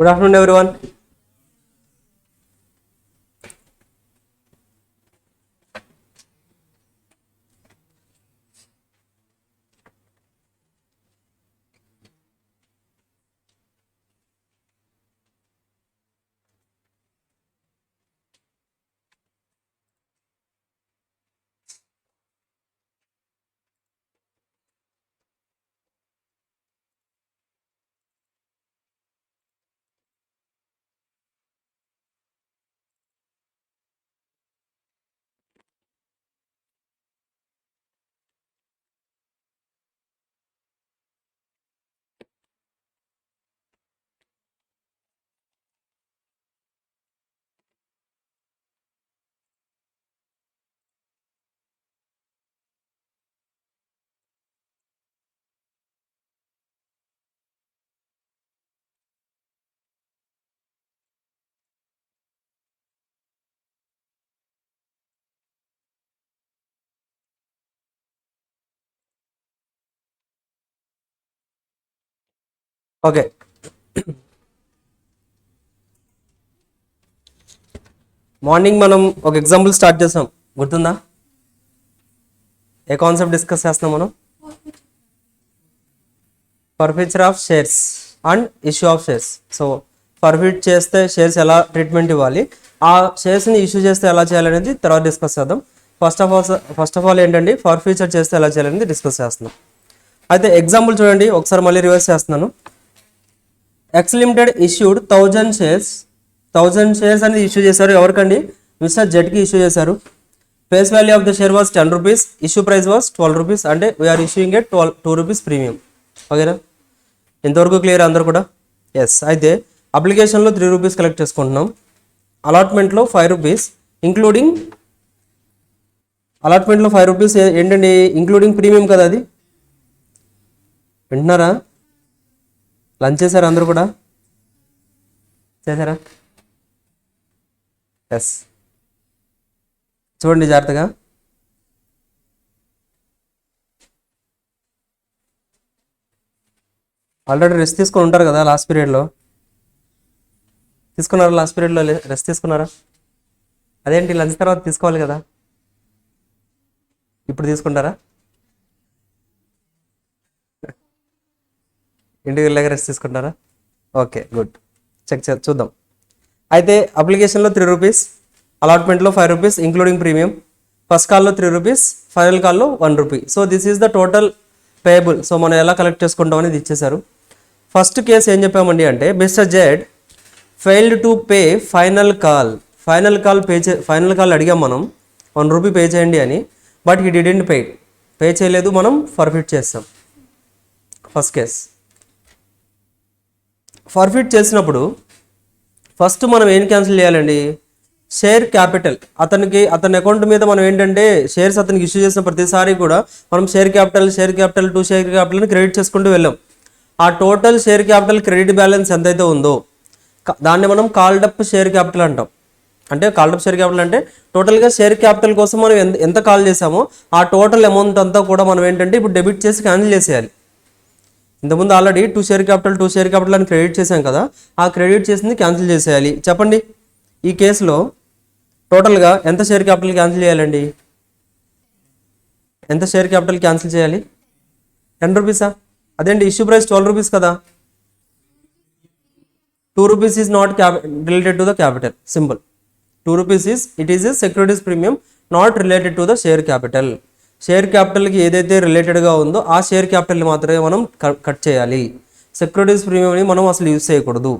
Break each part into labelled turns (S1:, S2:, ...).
S1: Good afternoon, everyone. Okay. Morning మనం ఒక example start చేసాం, గుర్తుందా? ఏ కాన్సెప్ట్ డిస్కస్ చేస్తున్నాం మనం? Forfeiture of shares and issue of shares. So forfeit చేస్తే షేర్స్ ఎలా ట్రీట్మెంట్ ఇవ్వాలి, ఆ షేర్స్ని ఇష్యూ చేస్తే ఎలా చేయాలనేది తర్వాత డిస్కస్ చేద్దాం. ఫస్ట్ ఆఫ్ ఆల్ ఏంటండి, ఫర్ఫీచర్ చేస్తే ఎలా చేయాలనేది డిస్కస్ చేస్తున్నాం. అయితే ఎగ్జాంపుల్ చూడండి, ఒకసారి మళ్ళీ రివర్స్ చేస్తున్నాను. X limited issued 1000 shares. 1000 shares అనేది ఇష్యూ చేశారు. ఎవరికండి? మిస్టర్ జెడ్కి ఇష్యూ చేశారు. Face value of the share was 10 rupees, issue price was 12 rupees. అంటే we are issuing at 2 rupees premium. ఓకేనా? ఇంతవరకు క్లియర్ అందరు కూడా? ఎస్. అయితే అప్లికేషన్లో 3 రూపీస్ కలెక్ట్ చేసుకుంటున్నాం, అలాట్మెంట్లో 5 రూపీస్, ఇంక్లూడింగ్ అలాట్మెంట్లో 5 రూపీస్ ఏంటండి? ఇంక్లూడింగ్ ప్రీమియం కదా అది. వింటున్నారా? లంచ్ చేశారా అందరూ కూడా? చేశారా? ఎస్. చూడండి జాగ్రత్తగా. ఆల్రెడీ రెస్ట్ తీసుకొని ఉంటారు కదా లాస్ట్ పీరియడ్లో. తీసుకున్నారా? లాస్ట్ పీరియడ్లో రెస్ట్ తీసుకున్నారా? అదేంటి, లంచ్ తర్వాత తీసుకోవాలి కదా, ఇప్పుడు తీసుకుంటారా? ఇంటికి వెళ్ళాక రెస్ట్ తీసుకుంటారా? Okay, good. చెక్ చూద్దాం. అయితే అప్లికేషన్లో 3 రూపీస్, అలాట్మెంట్లో 5 రూపీస్ ఇంక్లూడింగ్ ప్రీమియం, ఫస్ట్ కాల్లో 3 రూపీస్, ఫైనల్ కాల్లో 1 rupee. So this is the total payable. So మనం ఎలా కలెక్ట్ చేసుకుంటాం అనేది ఇచ్చేశారు. ఫస్ట్ కేసు ఏం చెప్పామండి అంటే, mister Z failed to pay final call. Final call అడిగాం మనం 1 రూపీ పే చేయండి అని, బట్ హీ డిడెంట్ పే చేయలేదు, మనం ఫర్ఫిట్ చేస్తాం. First case. ఫర్ఫిట్ చేసినప్పుడు ఫస్ట్ మనం ఏం క్యాన్సిల్ చేయాలండి? Share capital. అతని అకౌంట్ మీద మనం ఏంటంటే షేర్స్ అతనికి ఇష్యూ చేసిన ప్రతిసారి కూడా మనం షేర్ క్యాపిటల్ టు షేర్ క్యాపిటల్ని క్రెడిట్ చేసుకుంటూ వెళ్ళాం. ఆ total share capital credit balance ఎంతైతే ఉందో దాన్ని మనం కాల్డ్ అప్ షేర్ క్యాపిటల్ అంటాం. అంటే కాల్డ్ అప్ షేర్ క్యాపిటల్ అంటే టోటల్గా షేర్ క్యాపిటల్ కోసం మనం ఎంత కాల్ చేసామో ఆ టోటల్ అమౌంట్ అంతా కూడా మనం ఏంటంటే ఇప్పుడు డెబిట్ చేసి క్యాన్సిల్ చేసేయాలి. ఇంతకుముందు ఆల్రెడీ టూ షేర్ క్యాపిటల్ అని క్రెడిట్ చేసాం కదా, ఆ క్రెడిట్ చేసింది క్యాన్సిల్ చేసేయాలి. చెప్పండి, ఈ కేసులో టోటల్గా ఎంత షేర్ క్యాపిటల్ క్యాన్సిల్ చేయాలండి? ఎంత షేర్ క్యాపిటల్ క్యాన్సిల్ చేయాలి? 10 రూపీసా? అదేంటి, ఇష్యూ ప్రైస్ 12 రూపీస్ కదా. 2 rupees is not related to the capital. Simple. 2 rupees it is a securities premium not related to the share capital. Share క్యాపిటల్కి ఏదైతే రిలేటెడ్గా ఉందో ఆ షేర్ క్యాపిటల్ని మాత్రమే మనం కట్ చేయాలి. సెక్యూరిటీస్ ప్రీమియంని మనం అసలు యూజ్ చేయకూడదు.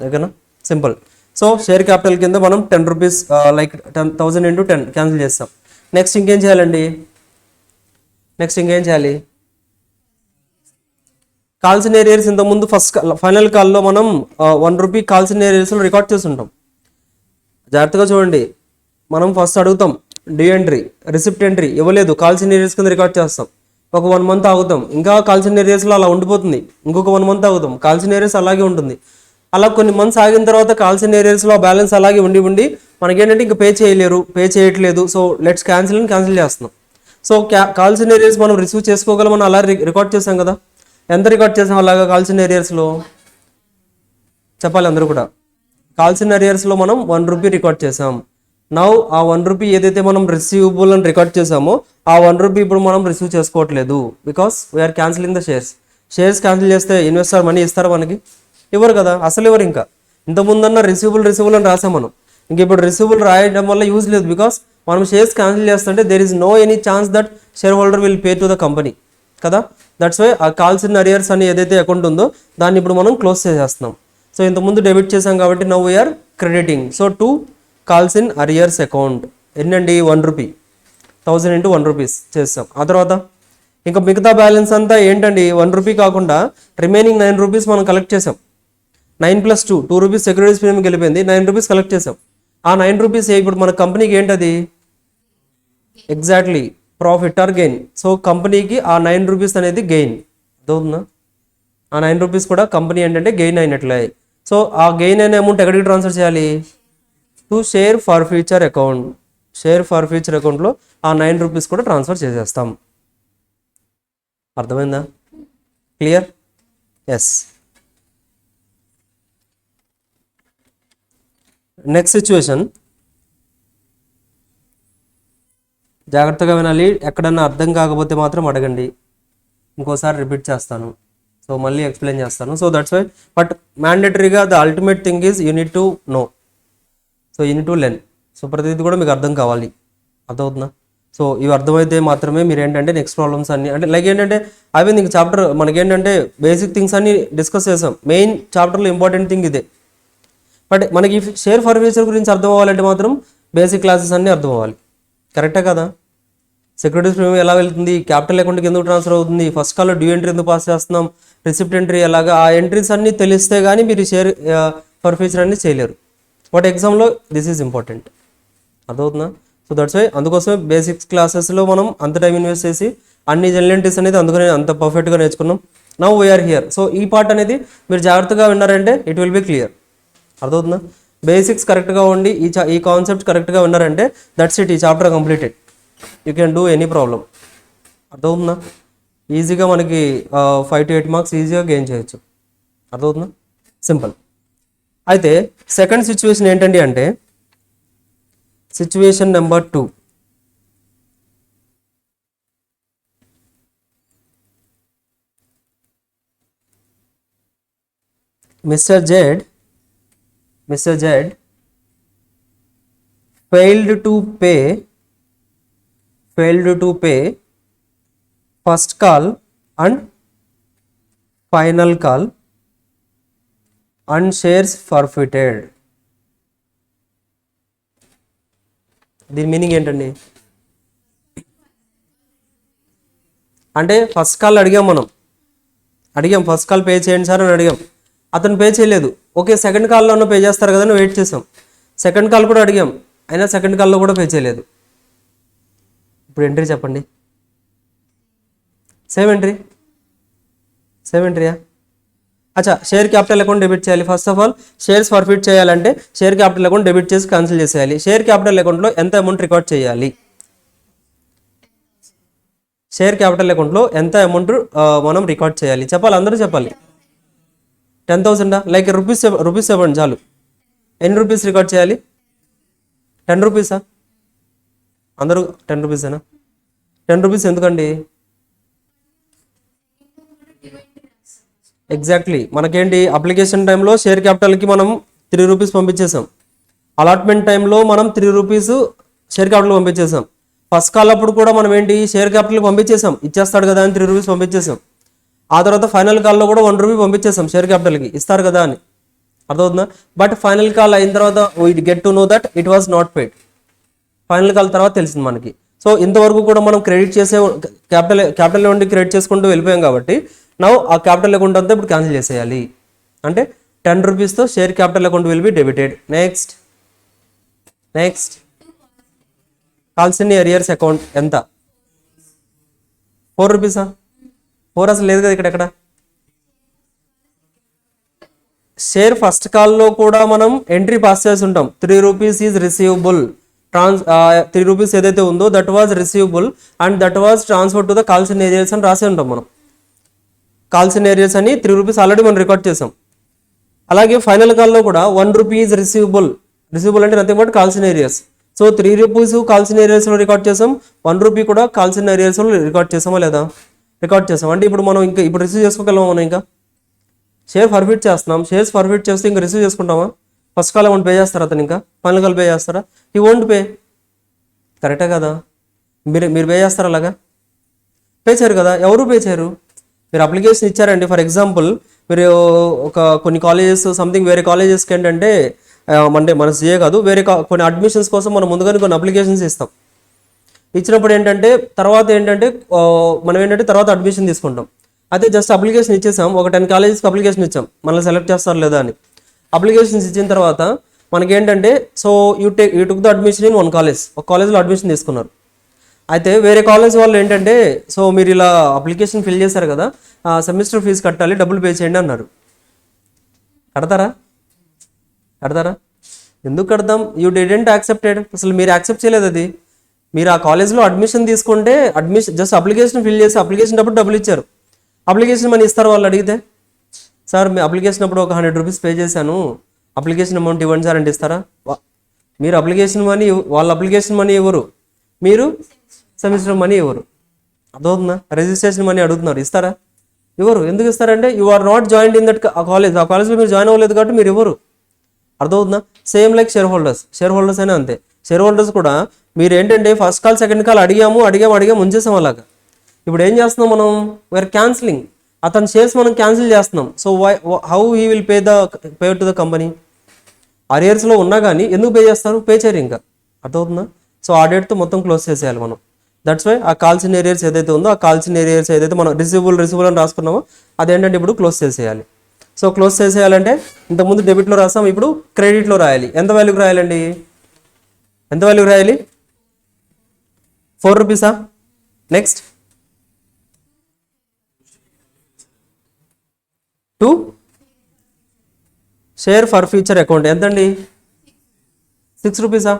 S1: ఓకేనా? సింపుల్. సో షేర్ క్యాపిటల్ కింద మనం 10 రూపీస్ లైక్ 10,000 into 10 క్యాన్సిల్ చేస్తాం. నెక్స్ట్ ఇంకేం చేయాలండి? కాల్సిన ఏరియర్స్ ఇంతకుముందు ఫైనల్ కాల్లో మనం 1 రూపీ కాల్సిన ఏరియర్స్లో రికార్డ్ చేసి ఉంటాం. జాగ్రత్తగా చూడండి. మనం ఫస్ట్ అడుగుతాం డ్యూ ఎంట్రీ, రిసిప్ట్ ఎంట్రీ ఇవ్వలేదు, కాల్సిన ఏరియర్స్ కింద రికార్డ్ చేస్తాం. ఒక 1 మంత్ ఆగుతాం, ఇంకా కాల్సిన ఏరియాస్లో అలా ఉండిపోతుంది. ఇంకొక 1 మంత్ ఆగుతాం, కాల్సిన ఏరియాస్ అలాగే ఉంటుంది. అలా కొన్ని మంత్స్ ఆగిన తర్వాత కాల్సిన ఏరియాస్లో బ్యాలెన్స్ అలాగే ఉండి మనకేంటంటే ఇంకా పే చేయట్లేదు. సో లెట్స్ క్యాన్సిల్ అని క్యాన్సిల్ చేస్తున్నాం. సో కాల్సిన ఏరియాస్ మనం రిసీవ్ చేసుకోగలం అని అలా రికార్డ్ చేసాం కదా. ఎంత రికార్డ్ చేసాం అలాగా కాల్సిన ఏరియాస్లో? చెప్పాలి అందరూ కూడా. కాల్స్ ఇన్ అరియర్స్లో మనం 1 రూపీ రికార్డ్ చేసాం. నౌ ఆ 1 రూపీ ఏదైతే మనం రిసీవబుల్ అని రికార్డ్ చేసామో ఆ 1 రూపీ ఇప్పుడు మనం రిసీవ్ చేసుకోవట్లేదు. Because we're cancelling the shares cancel చేస్తే ఇన్వెస్టర్ మనీ ఇస్తారు మనకి? ఇవ్వరు కదా, అసలు ఇవ్వరు. ఇంకా ఇంతకుముందన్న రిసీవబుల్ అని రాసాం మనం. ఇంక ఇప్పుడు రిసీవబుల్ రాయడం వల్ల యూజ్ లేదు. బికాస్ మనం షేర్స్ క్యాన్సిల్ చేస్తుంటే there is no any chance that share holder will pay to the company కదా. దట్స్ వై ఆ కాల్స్ ఇన్ అరియర్స్ అని ఏదైతే అకౌంట్ ఉందో దాన్ని ఇప్పుడు మనం క్లోజ్ చేసేస్తున్నాం. సో ఇంతకుముందు డెబిట్ చేసాం కాబట్టి now we are crediting. So to calls in arrears account ఎన్నండి 1 రూపీ, 1000 into 1 రూపీస్ చేస్తాం. ఆ తర్వాత ఇంకా మిగతా బ్యాలెన్స్ అంతా ఏంటండి 1 రూపీ కాకుండా రిమైనింగ్ 9 రూపీస్ మనం కలెక్ట్ చేసాం. 9 + 2 రూపీస్ సెక్యూరిటీస్ ప్రీమియం వెళ్ళిపోయింది, 9 రూపీస్ కలెక్ట్ చేసాం. ఆ 9 రూపీస్ ఇప్పుడు మన కంపెనీకి ఏంటది? Exactly profit or gain. So కంపెనీకి ఆ 9 రూపీస్ అనేది గెయిన్ అవుతుందా? ఆ 9 రూపీస్ కూడా కంపెనీ ఏంటంటే గెయిన్ అయినట్లే. సో ఆ గెయిన్ అయిన అమౌంట్ ఎక్కడికి ట్రాన్స్ఫర్ చేయాలి? To share forfeiture account. Share for future అకౌంట్లో ఆ 9 రూపీస్ కూడా ట్రాన్స్ఫర్ చేసేస్తాం. అర్థమైందా? క్లియర్? ఎస్. నెక్స్ట్ సిచ్యువేషన్ జాగ్రత్తగా వినాలి. ఎక్కడన్నా అర్థం కాకపోతే మాత్రం అడగండి, ఇంకోసారి రిపీట్ చేస్తాను. సో మళ్ళీ ఎక్స్ప్లెయిన్ చేస్తాను. సో దట్స్ వై బట్ మ్యాండేటరీగా the ultimate thing is you need to know. So you need to learn. So ప్రతిదీ కూడా మీకు అర్థం కావాలి. అర్థమవుతుందా? సో ఇవి అర్థమైతే మాత్రమే మీరు ఏంటంటే నెక్స్ట్ ప్రాబ్లమ్స్ అన్ని అంటే లైక్ ఏంటంటే అవి ఇంక చాప్టర్ మనకేంటంటే బేసిక్ థింగ్స్ అన్ని డిస్కస్ చేసాం. మెయిన్ చాప్టర్లో ఇంపార్టెంట్ థింగ్ ఇదే. బట్ మనకి షేర్ ఫర్ ఫ్యూచర్ గురించి అర్థం అవ్వాలంటే మాత్రం బేసిక్ క్లాసెస్ అన్నీ అర్థం అవ్వాలి. కరెక్టే కదా? సెక్యూరిటీస్ ప్రీమియం ఎలా వెళ్తుంది, క్యాపిటల్ అకౌంట్కి ఎందుకు ట్రాన్స్ఫర్ అవుతుంది, ఫస్ట్ కాల్లో డ్యూ ఎంట్రీ ఎందుకు పాస్ చేస్తున్నాం, రిసిప్ట్ ఎంట్రీ ఎలాగా, ఆ ఎంట్రీస్ అన్నీ తెలిస్తే కానీ మీరు షేర్ ఫర్ ఫ్యూచర్ అన్ని చేయలేరు. బట్ ఎగ్జామ్లో దిస్ ఈజ్ ఇంపార్టెంట్. అర్థమవుతుందా? సో దట్స్ వై అందుకోసమే బేసిక్స్ క్లాసెస్లో మనం అంత టైం ఇన్వెస్ట్ చేసి అన్ని జనరల్ ఎంట్రీస్ అనేది అందుకనే అంత పర్ఫెక్ట్గా నేర్చుకున్నాం. Now we're here. సో ఈ పార్ట్ అనేది మీరు జాగ్రత్తగా విన్నారంటే ఇట్ విల్ బి క్లియర్. అర్థమవుతుందా? బేసిక్స్ కరెక్ట్గా ఉండి ఈ కాన్సెప్ట్ కరెక్ట్గా విన్నారంటే దట్స్ ఇట్, ఈ chapter completed. You can do any problem. అర్థమవుతుందా? ఈజీగా మనకి 5 to 8 మార్క్స్ ఈజీగా గెయిన్ చేయొచ్చు. అర్థమవుతుందా? సింపుల్. అయితే సెకండ్ సిచ్యువేషన్ ఏంటండి అంటే situation number 2. Mr. Z failed to pay first call and final call and shares forfeited. దీని మీనింగ్ ఏంటండి అంటే ఫస్ట్ కాల్ అడిగాం ఫస్ట్ కాల్ పే చేయండి సార్ అని అడిగాం. అతను పే చేయలేదు. ఓకే, సెకండ్ కాల్లో పే చేస్తారు కదా అని వెయిట్ చేసాం. సెకండ్ కాల్ కూడా అడిగాం, అయినా సెకండ్ కాల్లో కూడా పే చేయలేదు. ఇప్పుడు ఎంట్రీ చెప్పండి. సేమ్ ఎంట్రీయా? అచ్చా, షేర్ క్యాపిటల్ అకౌంట్ డెబిట్ చేయాలి. First of all shares forfeit చేయాలంటే షేర్ క్యాపిటల్ అకౌంట్ డెబిట్ చేసి క్యాన్సిల్ చేసేయాలి. షేర్ క్యాపిటల్ అకౌంట్లో ఎంత అమౌంట్ రికార్డ్ చేయాలి? షేర్ క్యాపిటల్ అకౌంట్లో ఎంత అమౌంట్ మనం రికార్డ్ చేయాలి చెప్పాలి, అందరూ చెప్పాలి. 10,000 లైక్ రూపీస్ ఇవ్వండి చాలు. ఎన్ని రూపీస్ రికార్డ్ చేయాలి? 10 రూపీసా? అందరూ 10 రూపీసేనా? 10 రూపీస్ ఎందుకండి? ఎగ్జాక్ట్లీ మనకేంటి అప్లికేషన్ టైంలో షేర్ క్యాపిటల్కి మనం 3 రూపీస్ పంపించేసాం. అలాట్మెంట్ టైంలో మనం 3 రూపీస్ షేర్ క్యాపిటల్ పంపించేసాం. ఫస్ట్ కాల్ అప్పుడు కూడా మనం ఏంటి షేర్ క్యాపిటల్ పంపించేసాం, ఇచ్చేస్తాడు కదా అని 3 రూపీస్ పంపించేసాం. ఆ తర్వాత ఫైనల్ కాల్లో కూడా 1 రూపీ పంపించేసాం షేర్ క్యాపిటల్కి, ఇస్తారు కదా అని. అర్థమవుతుందా? బట్ ఫైనల్ కాల్ అయిన తర్వాత we get to know that it was not paid. Final call తర్వాత తెలిసింది మనకి. సో ఇంతవరకు కూడా మనం క్రెడిట్ చేసే క్యాపిటల్ నుండి క్రెడిట్ చేసుకుంటూ వెళ్ళిపోయాం కాబట్టి నౌ ఆ క్యాపిటల్ అకౌంట్ అంతా ఇప్పుడు క్యాన్సిల్ చేసేయాలి. అంటే 10 రూపీస్తో share capital account will be debited. Next calls in arrears account ఎంత? 4 రూపీసా? 4 అసలు లేదు కదా ఇక్కడ. షేర్ ఫస్ట్ కాల్లో కూడా మనం ఎంట్రీ పాస్ చేసి ఉంటాం. 3 రూపీస్ ఈజ్ రిసీవబుల్. 3 రూపీస్ ఏదైతే ఉందో that was receivable and that was transfer to the calls in areas అని రాసి ఉంటాం. మనం కాల్స్ ఇన్ ఏరియాస్ అని 3 రూపీస్ ఆల్రెడీ మనం రికార్డ్ చేసాం. అలాగే ఫైనల్ కాల్లో కూడా 1 రూపీ ఈజ్ రిసీవబుల్ అంటే nothing but calls in arrears. So 3 rupees calls in ఏరియాస్లో రికార్డ్ చేసాం, 1 రూపీ కూడా కాల్సిన ఏరియాస్లో రికార్డ్ చేసామా లేదా? రికార్డ్ చేసాం. అంటే ఇప్పుడు మనం ఇంకా ఇప్పుడు రిసీవ్ చేసుకోగలమా? మనం ఇంకా షేర్ ఫర్ఫిట్ చేస్తున్నాం. షేర్స్ ఫర్ఫిట్ చేస్తే ఇంకా రిసీవ్ చేసుకుంటామా? ఫస్ట్ కాల్ అమౌంట్ పే చేస్తారా అతను? ఇంకా ఫైనల్ కాల్ పే చేస్తారా? ఈ వోంట్ పే. కరెక్టే కదా? మీరు పే చేస్తారా? అలాగా పే చేయరు కదా, ఎవరు పే చేయరు. మీరు అప్లికేషన్ ఇచ్చారండి, ఫర్ ఎగ్జాంపుల్ మీరు కొన్ని కాలేజెస్ సంథింగ్ వేరే కాలేజెస్కి ఏంటంటే అంటే మన సీఏ కాదు, వేరే కొన్ని అడ్మిషన్స్ కోసం మనం ముందుగానే కొన్ని అప్లికేషన్స్ ఇస్తాం. ఇచ్చినప్పుడు ఏంటంటే తర్వాత మనం తర్వాత అడ్మిషన్ తీసుకుంటాం. అయితే జస్ట్ అప్లికేషన్ ఇచ్చేసాం, ఒక 10 కాలేజెస్కి అప్లికేషన్ ఇచ్చాం, మనల్ని సెలెక్ట్ చేస్తారు లేదా అని. అప్లికేషన్స్ ఇచ్చిన తర్వాత మనకేంటంటే so you took the admission in 1 college, ఒక కాలేజ్లో అడ్మిషన్ తీసుకున్నారు. అయితే వేరే కాలేజ్ వాళ్ళు ఏంటంటే సో మీరు ఇలా అప్లికేషన్ ఫిల్ చేశారు కదా, సెమిస్టర్ ఫీజు కట్టాలి, డబ్బులు పే చేయండి అన్నారు. కడతారా? ఎందుకు కడతాం? You didn't accepted. అసలు మీరు యాక్సెప్ట్ చేయలేదు అది. మీరు ఆ కాలేజ్లో అడ్మిషన్ తీసుకుంటే జస్ట్ అప్లికేషన్ ఫిల్ చేసి అప్లికేషన్ డబ్బులు ఇచ్చారు. అప్లికేషన్ మనీ ఇస్తారు వాళ్ళు అడిగితే, సార్ మీ అప్లికేషన్ అప్పుడు ఒక 100 రూపీస్ పే చేశాను, అప్లికేషన్ అమౌంట్ ఇవ్వండి సార్ అంటే ఇస్తారా? మీరు అప్లికేషన్ మనీ, వాళ్ళ అప్లికేషన్ మనీ ఇవ్వరు, మీరు సెమిస్టర్ మనీ ఇవ్వరు. అర్థమవుతుందా? రిజిస్ట్రేషన్ మనీ అడుగుతున్నారు, ఇస్తారా? ఇవ్వరు. ఎందుకు ఇస్తారంటే you are not joined in that college. ఆ కాలేజ్లో మీరు జాయిన్ అవ్వలేదు కాబట్టి మీరు ఇవ్వరు. అర్థమవుతుందా? సేమ్ లైక్ షేర్ హోల్డర్స్ అయినా అంతే. షేర్ హోల్డర్స్ కూడా మీరు ఏంటంటే ఫస్ట్ కాల్ సెకండ్ కాల్ అడిగాము ఉంచేసాం అలాగా. ఇప్పుడు ఏం చేస్తున్నాం మనం? We are cancelling. అతని షేర్స్ మనం క్యాన్సిల్ చేస్తున్నాం. So how he will pay to the company? అరియర్స్లో ఉన్నా కానీ ఎందుకు పే చేస్తారు? పే చేయరు ఇంకా. అర్థమవుతుందా? సో ఆ డేట్తో మొత్తం క్లోజ్ చేసేయాలి మనం. దట్స్ వై ఆ కాల్సిన ఏరియాస్ ఏదైతే ఉందో ఆ కాల్సిన ఏరియాస్ ఏదైతే మనం రిసీవబుల్ అని రాసుకున్నామో అదేంటంటే ఇప్పుడు క్లోజ్ చేసేయాలి. సో క్లోజ్ చేసేయాలంటే ఇంతకుముందు డెబిట్లో రాస్తాం, ఇప్పుడు క్రెడిట్లో రాయాలి. ఎంత వాల్యూకి రాయాలండి? 4 రూపీసా? Next to share forfeiture account ఎంతండి? 6 రూపీసా?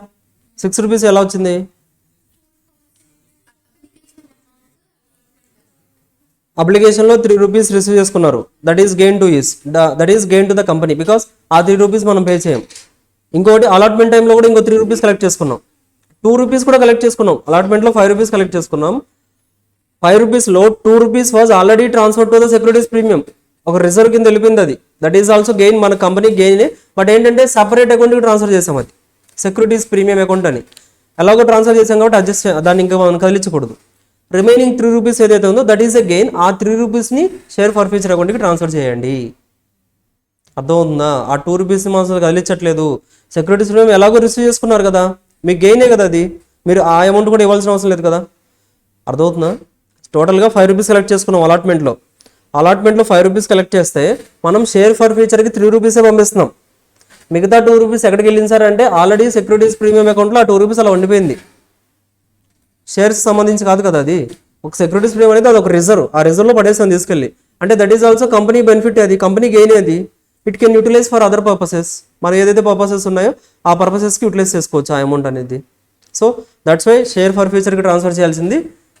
S1: 6 రూపీస్ ఎలా వచ్చింది? అప్లికేషన్లో 3 రూపీస్ రిసీవ్ చేసుకున్నారు. That is gain to the company because ఆ 3 రూపీస్ మనం పే చేయం. ఇంకోటి అలాట్మెంట్ టైంలో కూడా ఇంకో 3 రూపీస్ కలెక్ట్ చేసుకున్నాం, 2 రూపీస్ కూడా కలెక్ట్ చేసుకున్నాం. అలాట్మెంట్లో 5 రూపీస్ కలెక్ట్ చేసుకున్నాం. 5 రూపీస్లో 2 rupees was already transfer to the securities premium, ఒక రిజర్వ్ కింద వెళ్ళిపోయింది అది. దట్ ఈస్ ఆల్సో గెయిన్, మన కంపెనీ గెయిన్. బట్ ఏంటంటే సపరేట్ అకౌంట్కి ట్రాన్స్ఫర్ చేసాం, అది సెక్యూరిటీస్ ప్రీమియం అకౌంట్ అని. ఎలాగో ట్రాన్స్ఫర్ చేసాం కాబట్టి దాన్ని ఇంకా మనం కదిలించకూడదు. రిమైనింగ్ 3 రూపీస్ ఏదైతే ఉందో దట్ ఈస్ ఎ గెయిన్. ఆ 3 రూపీస్ని షేర్ ఫర్ ఫ్యూచర్ అకౌంట్కి ట్రాన్స్ఫర్ చేయండి. అర్థమవుతుందా? ఆ 2 రూపీస్ని మనం అసలు కదిలించట్లేదు. సెక్యూరిటీస్ ప్రీమియం ఎలాగో రిసీవ్ చేసుకున్నారు కదా, మీకు గెయినే కదా అది, మీరు ఆ అమౌంట్ కూడా ఇవ్వాల్సిన అవసరం లేదు కదా. అర్థమవుతుందా? టోటల్గా 5 రూపీస్ కలెక్ట్ చేసుకున్నాం అలాట్మెంట్లో 5 రూపీస్ కలెక్ట్ చేస్తే మనం షేర్ ఫర్ ఫ్యూచర్కి 3 రూపీసే పంపిస్తున్నాం. మిగతా 2 రూపీస్ ఎక్కడికి వెళ్ళింది సార్ అంటే ఆల్రెడీ సెక్యూరిటీస్ ప్రీమియం అకౌంట్లో ఆ 2 రూపీస్ అలా ఉండిపోయింది. షేర్స్ సంబంధించి కాదు కదా అది, ఒక సెక్యూరిటీస్ ప్రీమియం అనేది అది ఒక రిజర్వ్, ఆ రిజర్వ్లో పడేసాం తీసుకెళ్ళి. అంటే that is also company benefit, అది కంపెనీ గెయిన్. అది it can utilise for other purposes. మనం ఏదైతే పర్పసెస్ ఉన్నాయో ఆ పర్పసెస్కి యూటిలైజ్ చేసుకోవచ్చు ఆ అమౌంట్ అనేది. సో దట్స్ వై షేర్ ఫర్ ఫ్యూచర్కి ట్రాన్స్ఫర్ చేయాల్సింది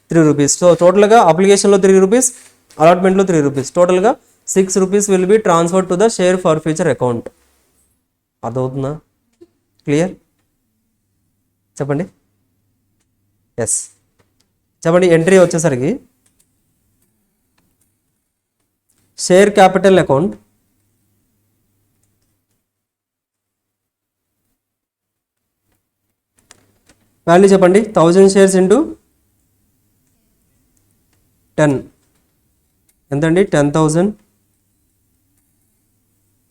S1: 3 రూపీస్. సో టోటల్గా అప్లికేషన్లో 3 రూపీస్, అలాట్మెంట్లో 3 రూపీస్, టోటల్గా 6 rupees will be transfer to the share forfeiture account. అర్థమవుతుందా? క్లియర్? చెప్పండి. ఎస్ చెప్పండి. ఎంట్రీ వచ్చేసరికి షేర్ క్యాపిటల్ అకౌంట్, వాల్యూ చెప్పండి. 1000 షేర్స్ ఇంటూ 10 ఎంతండి? 10,000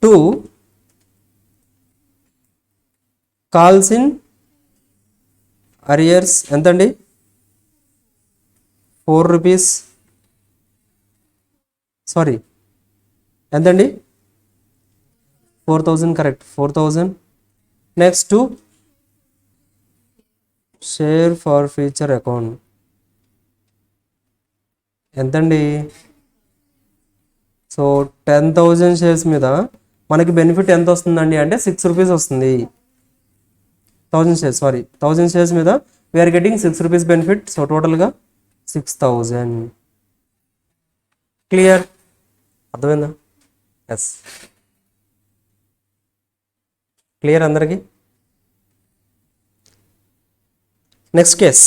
S1: టు కాల్స్ ఇన్ అరియర్స్ ఎంతండి? 4 రూపీస్. సారీ ఎంతండి? 4,000 correct, 4,000. Next to share forfeiture account ఎంతండి? So 10,000 shares మీద మనకి బెనిఫిట్ ఎంత వస్తుందండి అంటే 6 రూపీస్ వస్తుంది. 1000 షేర్స్ మీద we're getting 6 rupees benefit. So టోటల్గా 6,000. క్లియర్? అర్థమైందా? ఎస్. క్లియర్ అందరికీ? Next case.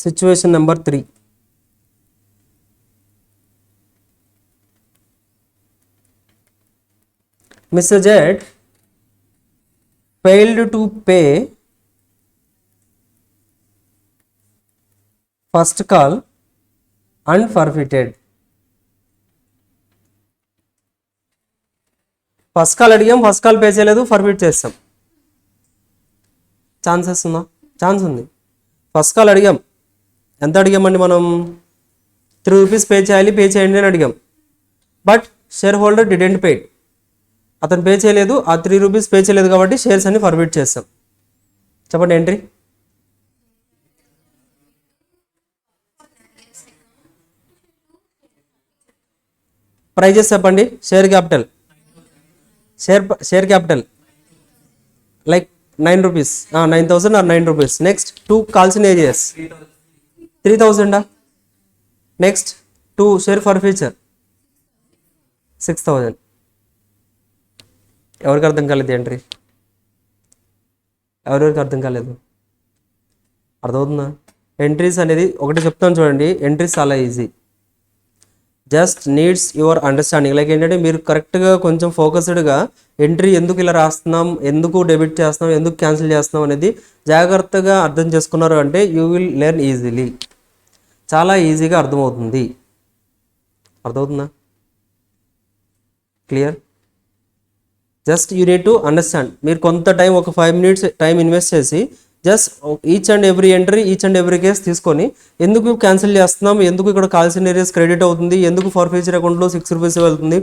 S1: Situation number 3. Mr. Z failed to pay first call and forfeited. First call అడిగాం, ఫస్ట్ కాల్ పే చేయలేదు, ఫర్ఫిట్ చేస్తాం. ఛాన్సెస్ ఉందా? ఛాన్స్ ఉంది. ఫస్ట్ కాల్ అడిగాం, ఎంత అడిగామండి మనం? 3 రూపీస్ పే చేయాలి, పే చేయండి అని అడిగాం. But share holder didn't pay, అతను పే చేయలేదు, ఆ 3 రూపీస్ పే చేయలేదు కాబట్టి షేర్స్ అన్ని ఫర్ఫిట్ చేస్తాం. చెప్పండి ఎంట్రీ. ప్రైజెస్ చెప్పండి. Share capital, share capital like 9 rupees, 9,000 or 9 rupees. Next 2 calls in arrears 3,000. Next 2 share forfeiture 6,000. ఎవరికి అర్థం కాలేదు ఎంట్రీ? ఎవరెవరికి అర్థం కాలేదు? అర్థమవుతుందా? ఎంట్రీస్ అనేది ఒకటి చెప్తాను చూడండి. ఎంట్రీస్ చాలా easy, just needs your understanding. Like ఏంటంటే మీరు కరెక్ట్గా కొంచెం ఫోకస్డ్గా ఎంట్రీ ఎందుకు ఇలా రాస్తున్నాం, ఎందుకు డెబిట్ చేస్తున్నాం, ఎందుకు క్యాన్సిల్ చేస్తున్నాం అనేది జాగ్రత్తగా అర్థం చేసుకున్నారు అంటే యూ విల్ లెర్న్ ఈజీలీ. చాలా ఈజీగా అర్థమవుతుంది. అర్థమవుతుందా? Clear? Just you need to understand. మీరు కొంత టైం, ఒక 5 మినిట్స్ టైం ఇన్వెస్ట్ చేసి just each and every entry, each and every case తీసుకొని ఎందుకు క్యాన్సిల్ చేస్తున్నాం, ఎందుకు ఇక్కడ కాల్సిన ఏరియాస్ క్రెడిట్ అవుతుంది, ఎందుకు ఫర్ ఫ్యూచర్ అకౌంట్లో 6 రూపీస్ వెళ్తుంది,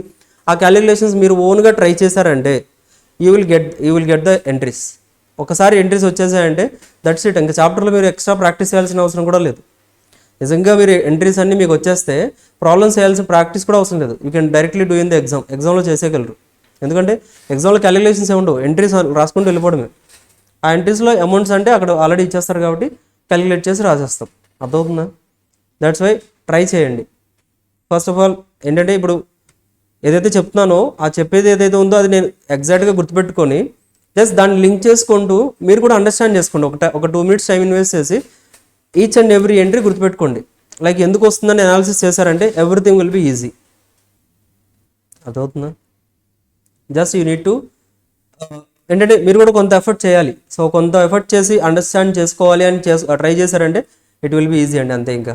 S1: ఆ క్యాలిక్యులేషన్స్ మీరు ఓన్గా ట్రై చేశారంటే you will get the entries. ఒకసారి ఎంట్రీస్ వచ్చేసాయంటే దట్స్ ఇట్. ఇంకా చాప్టర్లో మీరు ఎక్స్ట్రా ప్రాక్టీస్ చేయాల్సిన అవసరం కూడా లేదు. నిజంగా మీరు ఎంట్రీస్ అన్నీ మీకు వచ్చేస్తే ప్రాబ్లమ్స్ చేయాల్సిన ప్రాక్టీస్ కూడా అవసరం లేదు. You can directly do in the ఎగ్జామ్లో చేసేయగలరు. ఎందుకంటే ఎగ్జామ్లో క్యాలిక్యులేషన్స్ ఏమి ఉండవు, ఎంట్రీస్ రాసుకుంటూ వెళ్ళిపోవడమే. ఆ ఎంట్రీస్లో అమౌంట్స్ అంటే అక్కడ ఆల్రెడీ ఇచ్చేస్తారు కాబట్టి క్యాలిక్యులేట్ చేసి రాసేస్తాం. అర్థమవుతుందా? దట్స్ వై ట్రై చేయండి. ఫస్ట్ ఆఫ్ ఆల్ ఏంటంటే ఇప్పుడు ఏదైతే చెప్తున్నానో ఆ చెప్పేది ఏదైతే ఉందో అది నేను ఎగ్జాక్ట్గా గుర్తుపెట్టుకొని జస్ట్ దాన్ని లింక్ చేసుకుంటూ మీరు కూడా అండర్స్టాండ్ చేసుకోండి. ఒక 2 మినిట్స్ టైం ఇన్వెస్ట్ చేసి ఈచ్ అండ్ ఎవ్రీ ఎంట్రీ గుర్తుపెట్టుకోండి. లైక్ ఎందుకు వస్తుందని అనాలిసిస్ చేశారంటే ఎవ్రీథింగ్ విల్ బి ఈజీ. అర్థమవుతుందా? జస్ట్ యూ నీడ్ టు ఏంటంటే మీరు కూడా కొంత ఎఫర్ట్ చేయాలి. సో కొంత ఎఫర్ట్ చేసి అండర్స్టాండ్ చేసుకోవాలి అని ట్రై చేశారంటే ఇట్ విల్ బి ఈజీ అండి, అంతే, ఇంకా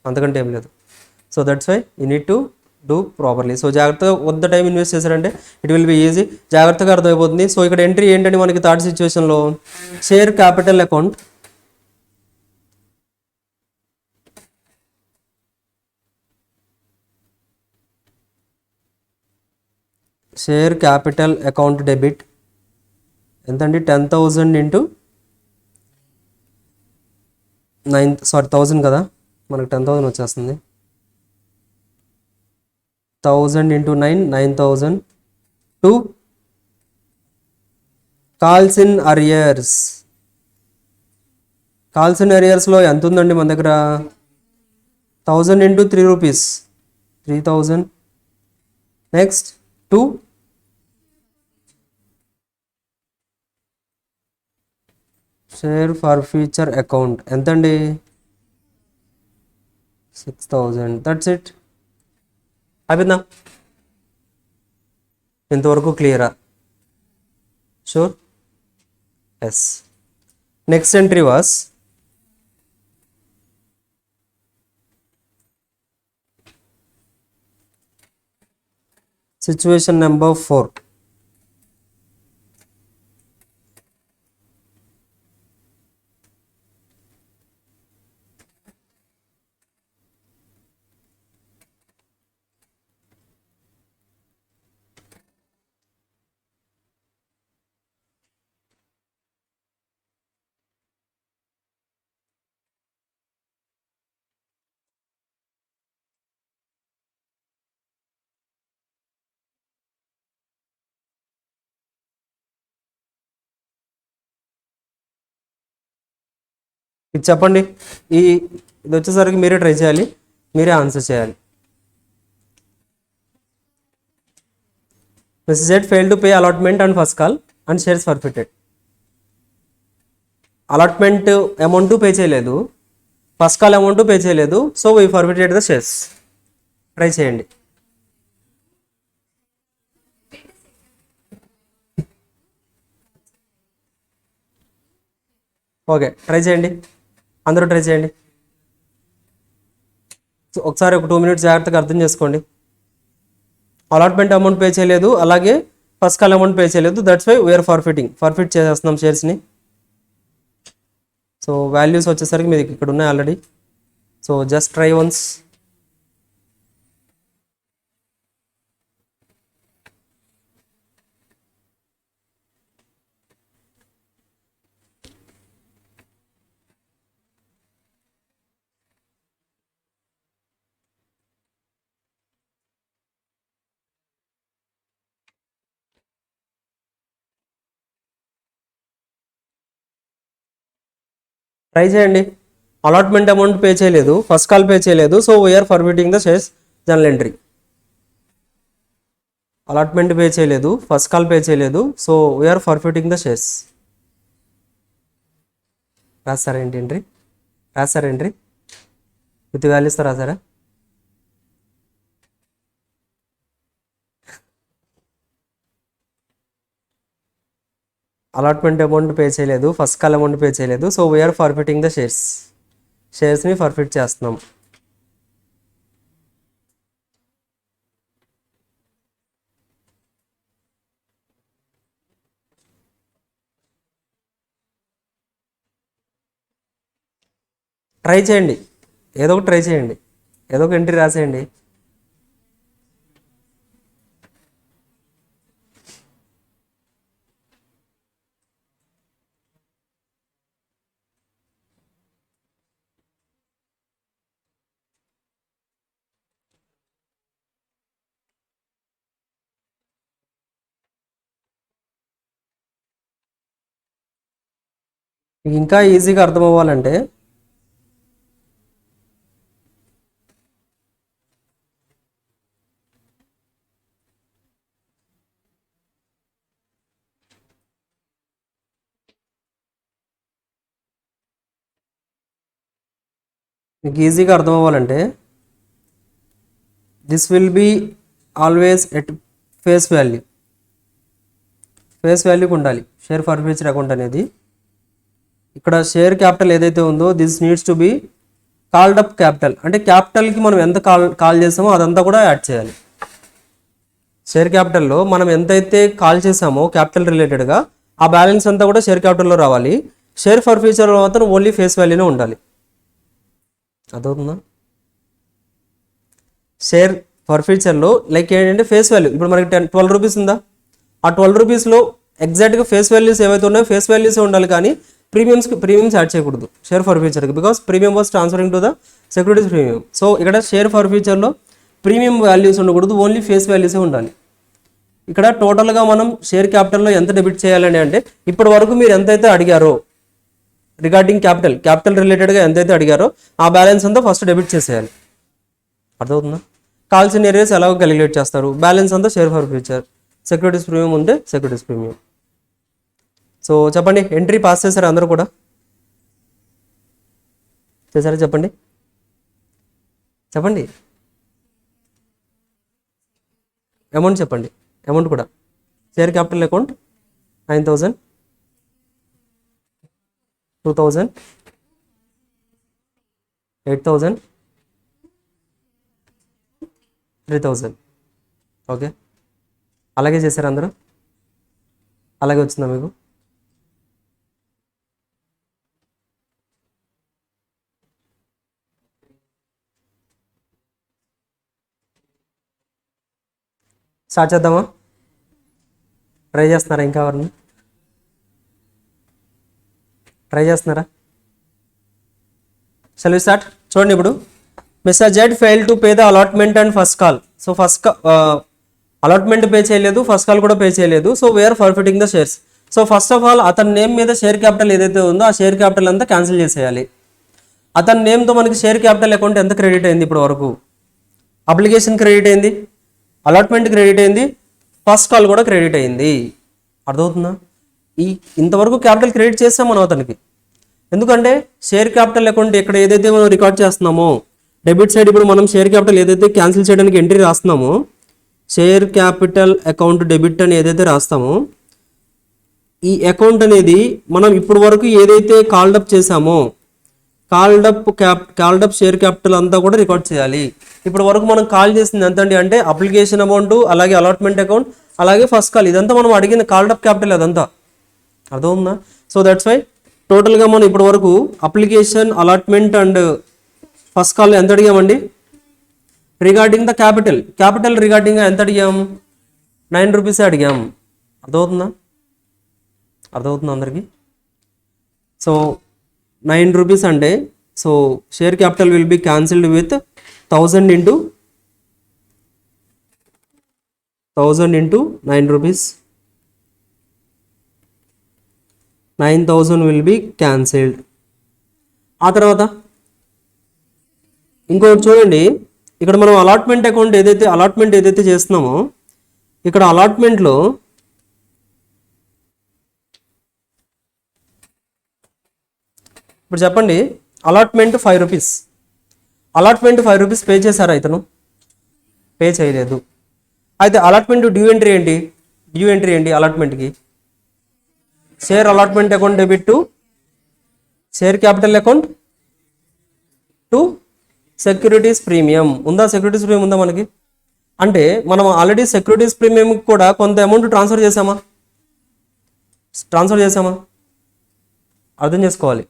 S1: అంతకంటే ఏం లేదు. So that's why you need to do properly. So జాగ్రత్తగా కొంత టైం ఇన్వెస్ట్ చేశారంటే ఇట్ విల్ బి ఈజీ, జాగ్రత్తగా అర్థమైపోతుంది. సో ఇక్కడ ఎంట్రీ ఏంటంటే మనకి థర్డ్ సిచ్యువేషన్లో share capital account, share capital account debit ఎంతండి? 10,000 ఇంటూ 1000 కదా, మనకు 10,000 వచ్చేస్తుంది. 1000 into 9,000 to calls in arrears. Calls in అరియర్స్లో ఎంత ఉందండి మన దగ్గర? 1000 into 3 rupees 3,000. Next 2 share forfeiture account ఎంతండి? 6,000. That's it. అయిపోయిందా? ఇంతవరకు క్లియరా? Sure? Yes. Next entry was situation number 4. ఇది చెప్పండి. ఈ ఇది వచ్చేసరికి మీరే ట్రై చేయాలి, మీరే ఆన్సర్ చేయాలి. Mrs. Z failed to pay allotment on first call and shares forfeited. Allotment amount pay చేయలేదు, ఫస్ట్ కాల్ అమౌంట్ పే చేయలేదు, so we forfeited the shares. Try చేయండి. ఓకే, ట్రై చేయండి, అందరూ ట్రై చేయండి. ఒకసారి ఒక 2 minutes జాగ్రత్తగా అర్థం చేసుకోండి. అలాట్మెంట్ అమౌంట్ పే చేయలేదు, అలాగే ఫస్ట్ కాల్ అమౌంట్ పే చేయలేదు, దట్స్ వై వీఆర్ ఫర్ఫిట్ చేసేస్తున్నాం షేర్స్ని. సో వాల్యూస్ వచ్చేసరికి మీకు ఇక్కడ ఉన్నాయి already. So just try once. Try చేయండి. అలాట్మెంట్ అమౌంట్ పే చేయలేదు, ఫస్ట్ కాల్ పే చేయలేదు, so we are forfeiting the shares journal entry. Allotment pay చేయలేదు, ఫస్ట్ కాల్ పే చేయలేదు, so we are forfeiting the shares. రాస్తారా ఏంటి ఎంట్రీ? రాస్తారా ఎంట్రీ విత్ వాల్యూస్తో రాసారా? అలాట్మెంట్ అమౌంట్ పే చేయలేదు, ఫస్ట్ కాల్ అమౌంట్ పే చేయలేదు, so we are forfeiting the షేర్స్ని forfeit చేస్తున్నాం. ట్రై చేయండి, ఏదో ఒకటి ట్రై చేయండి, ఏదో ఒక ఎంట్రీ రాసేయండి. మీకు ఇంకా ఈజీగా అర్థం అవ్వాలంటే this will be always at face వాల్యూకి ఉండాలి షేర్ ఫర్ఫిచర్ అకౌంట్ అనేది. ఇక్కడ షేర్ క్యాపిటల్ ఏదైతే ఉందో this needs to be called up capital, అంటే క్యాపిటల్కి మనం ఎంత కాల్ చేసామో అదంతా కూడా యాడ్ చేయాలి. షేర్ క్యాపిటల్లో మనం ఎంతైతే కాల్ చేసామో క్యాపిటల్ రిలేటెడ్గా ఆ బ్యాలెన్స్ అంతా కూడా షేర్ క్యాపిటల్లో రావాలి. షేర్ ఫర్ఫిచర్లో మాత్రం ఓన్లీ ఫేస్ వాల్యూనే ఉండాలి. అదవుతుందా? షేర్ ఫర్ఫిచర్లో లైక్ ఏంటంటే ఫేస్ వాల్యూ, ఇప్పుడు మనకి 12 రూపీస్ ఉందా, ఆ 12 రూపీస్లో ఎగ్జాక్ట్గా ఫేస్ వాల్యూస్ ఏవైతే ఉన్నాయో ఫేస్ వాల్యూసే ఉండాలి, కానీ ప్రీమియమ్స్ యాడ్ చేయకూడదు షేర్ ఫర్ఫిచర్కి, because premium was transferring to the securities premium. So ఇక్కడ షేర్ ఫర్ఫిచర్లో ప్రీమియం వాల్యూస్ ఉండకూడదు, ఓన్లీ ఫేస్ వాల్యూసే ఉండాలి. ఇక్కడ టోటల్గా మనం షేర్ క్యాపిటల్లో ఎంత డెబిట్ చేయాలని అంటే ఇప్పటి వరకు మీరు ఎంతైతే అడిగారో రిగార్డింగ్ క్యాపిటల్ రిలేటెడ్గా ఎంతైతే అడిగారో ఆ బ్యాలెన్స్ అంతా ఫస్ట్ డెబిట్ చేసేయాలి. అర్థమవుతుందా? కాల్సిన ఏరియాస్ ఎలాగో క్యాలిక్యులేట్ చేస్తారు, బ్యాలెన్స్ అంతా షేర్ ఫర్ఫిచర్, సెక్యూరిటీస్ ప్రీమియం ఉంటే సెక్యూరిటీస్ ప్రీమియం. సో చెప్పండి, ఎంట్రీ పాస్ చేశారా అందరూ కూడా? చేశారా? చెప్పండి అమౌంట్ చెప్పండి, అమౌంట్ కూడా. Share capital account 9,000, 2,000, 8,000, 3,000. ఓకే, అలాగే చేశారు అందరూ? అలాగే వచ్చిందా మీకు? స్టార్ట్ చేద్దామా? ట్రై చేస్తున్నారా? ఇంకా ఎవరిని ట్రై చేస్తున్నారా? Shall we start? చూడండి, ఇప్పుడు mister Z fail to pay the allotment and first call. So allotment pay చేయలేదు, ఫస్ట్ కాల్ కూడా పే చేయలేదు, so we are forfeiting the shares. So first of all అతని నేమ్ మీద షేర్ క్యాపిటల్ ఏదైతే ఉందో ఆ షేర్ క్యాపిటల్ అంతా క్యాన్సిల్ చేసేయాలి. అతని నేమ్తో మనకి షేర్ క్యాపిటల్ అకౌంట్ ఎంత క్రెడిట్ అయింది ఇప్పటి వరకు? అప్లికేషన్ క్రెడిట్ అయింది, అలాట్మెంట్ క్రెడిట్ అయింది, ఫస్ట్ కాల్ కూడా క్రెడిట్ అయింది. అర్థమవుతుందా? ఇంతవరకు క్యాపిటల్ క్రెడిట్ చేస్తాం మనం అతనికి. ఎందుకంటే షేర్ క్యాపిటల్ అకౌంట్ ఇక్కడ ఏదైతే మనం రికార్డ్ చేస్తున్నామో డెబిట్ సైడ్ ఇప్పుడు మనం షేర్ క్యాపిటల్ ఏదైతే క్యాన్సిల్ చేయడానికి ఎంట్రీ రాస్తున్నామో షేర్ క్యాపిటల్ అకౌంట్ డెబిట్ అని ఏదైతే రాస్తామో ఈ అకౌంట్ అనేది మనం ఇప్పుడు వరకు ఏదైతే కాల్డప్ చేసామో కాల్డప్ షేర్ క్యాపిటల్ అంతా కూడా రికార్డ్ చేయాలి. ఇప్పుడు వరకు మనం కాల్ చేసింది ఎంతండి అంటే అప్లికేషన్ అమౌంట్, అలాగే అలాట్మెంట్ అకౌంట్, అలాగే ఫస్ట్ కాల్, ఇదంతా మనం అడిగిన కాల్డప్ క్యాపిటల్ అదంతా. అర్థమవుతుందా? సో దట్స్ వై టోటల్గా మనం ఇప్పుడు వరకు application, allotment and first call ఎంత అడిగామండి? రిగార్డింగ్ ద క్యాపిటల్ రిగార్డింగ్ ఎంత అడిగాం? 9 రూపీసే అడిగాం. అర్థమవుతుందా అందరికీ? సో 9 రూపీస్ అంటే so share capital will be cancelled with 1000 into 9 rupees. 9,000 will be cancelled. ఆ తర్వాత ఇంకోటి చూడండి, ఇక్కడ మనం అలాట్మెంట్ ఏదైతే చేస్తున్నామో ఇక్కడ అలాట్మెంట్లో ఇప్పుడు చెప్పండి, allotment 5 rupees. Allotment 5 rupees pay చేశారా? ఇతను పే చేయలేదు. అయితే అలాట్మెంట్ డ్యూ ఎంట్రీ ఏంటి అలాట్మెంట్కి? Share allotment account debit to share capital account to securities premium. Securities premium ఉందా మనకి? అంటే మనం ఆల్రెడీ సెక్యూరిటీస్ ప్రీమియం కూడా కొంత అమౌంట్ ట్రాన్స్ఫర్ చేసామా? అర్థం చేసుకోవాలి.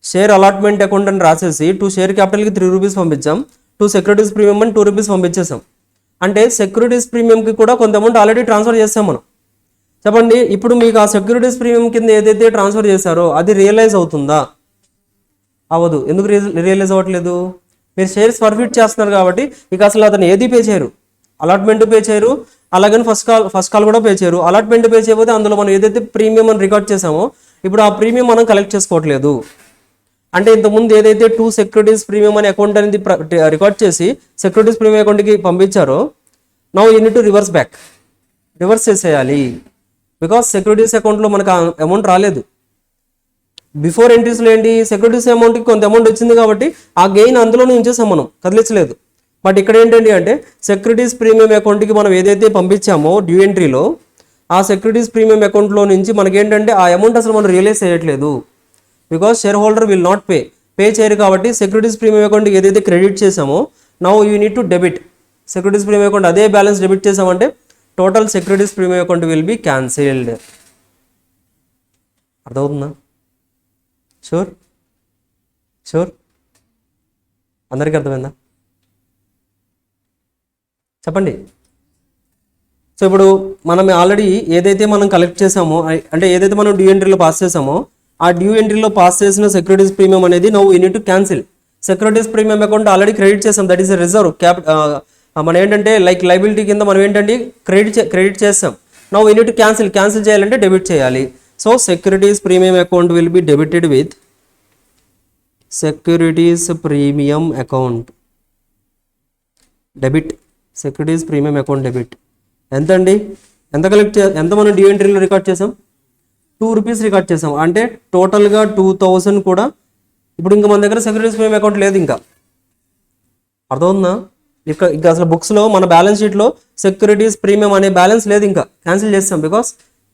S1: షేర్ అలాట్మెంట్ అకౌంట్ అని రాసేసి టు షేర్ క్యాపిటల్కి 3 రూపీస్ పంపించాం, టు సెక్యూరిటీస్ ప్రీమియం అని 2 రూపీస్ పంపించేసాం. అంటే సెక్యూరిటీస్ ప్రీమియంకి కూడా కొంత అమౌంట్ ఆల్రెడీ ట్రాన్స్ఫర్ చేస్తాం మనం. చెప్పండి, ఇప్పుడు మీకు ఆ సెక్యూరిటీస్ ప్రీమియం కింద ఏదైతే ట్రాన్స్ఫర్ చేశారో అది రియలైజ్ అవుతుందా? అవ్వదు. ఎందుకు రియలైజ్ అవ్వట్లేదు? మీరు షేర్స్ ఫర్ఫిట్ చేస్తున్నారు కాబట్టి ఇక అసలు అతను ఏది పే చేయరు. అలాట్మెంట్ పే చేయరు, అలాగని ఫస్ట్ కాల్ కూడా పే చేయరు. అలాట్మెంట్ పే చేయకపోతే అందులో మనం ఏదైతే ప్రీమియం అని రికార్డ్ చేసామో ఇప్పుడు ఆ ప్రీమియం మనం కలెక్ట్ చేసుకోవట్లేదు. అంటే ఇంతకుముందు ఏదైతే 2 సెక్యూరిటీస్ ప్రీమియం అనే అకౌంట్ అనేది రికార్డ్ చేసి సెక్యూరిటీస్ ప్రీమియం అకౌంట్కి పంపించారో now you need to reverse చేసేయాలి. బికాస్ సెక్యూరిటీస్ అకౌంట్లో మనకు అమౌంట్ రాలేదు. బిఫోర్ ఎంట్రీస్లో ఏంటి, సెక్యూరిటీస్ అమౌంట్కి కొంత అమౌంట్ వచ్చింది కాబట్టి ఆ గెయిన్ అందులోనే ఉంచేసాం, మనం కదిలించలేదు. బట్ ఇక్కడ ఏంటండి అంటే సెక్యూరిటీస్ ప్రీమియం అకౌంట్కి మనం ఏదైతే పంపించామో డ్యూ ఎంట్రీలో ఆ సెక్యూరిటీస్ ప్రీమియం అకౌంట్లో నుంచి మనకేంటంటే ఆ అమౌంట్ అసలు మనం రియలైజ్ చేయట్లేదు. Because share holder will not pay చేయరు కాబట్టి సెక్యూరిటీస్ ప్రీమియం అకౌంట్కి ఏదైతే క్రెడిట్ చేసామో now you need to debit securities premium account. అదే బ్యాలెన్స్ డెబిట్ చేసామంటే total securities premium account will be cancelled. అర్థమవుతుందా? షూర్ అందరికీ అర్థమైందా? చెప్పండి. సో ఇప్పుడు మనం ఆల్రెడీ ఏదైతే మనం కలెక్ట్ చేసామో అంటే ఏదైతే మనం డ్యూ ఎంట్రీలో పాస్ చేసామో ఆ డ్యూ ఎంట్రీలో పాస్ చేసిన సెక్యూరిటీస్ ప్రీమియం అనేది now you need to cancel. Securities premium account already credit చేసాం, దట్ ఈస్ రిజర్వ్ మనం ఏంటంటే లైక్ లైబిలిటీ కింద మనం ఏంటంటే క్రెడిట్ చేస్తాం. Now you need to cancel చేయాలంటే డెబిట్ చేయాలి. So securities premium account will be debited with securities premium account debit. Securities premium account debit ఎంత అండి? ఎంత మనం డ్యూ ఎంట్రీలో రికార్డ్ చేసాం? 2 రూపీస్ రికార్డ్ చేసాం. అంటే టోటల్గా 2000 కూడా ఇప్పుడు ఇంకా మన దగ్గర సెక్యూరిటీస్ ప్రీమియం అకౌంట్ లేదు. ఇంకా అర్థమవుతుందా? ఇంకా అసలు బుక్స్లో మన బ్యాలెన్స్ షీట్లో సెక్యూరిటీస్ ప్రీమియం అనే బ్యాలెన్స్ లేదు, ఇంకా క్యాన్సిల్ చేస్తాం. బికాస్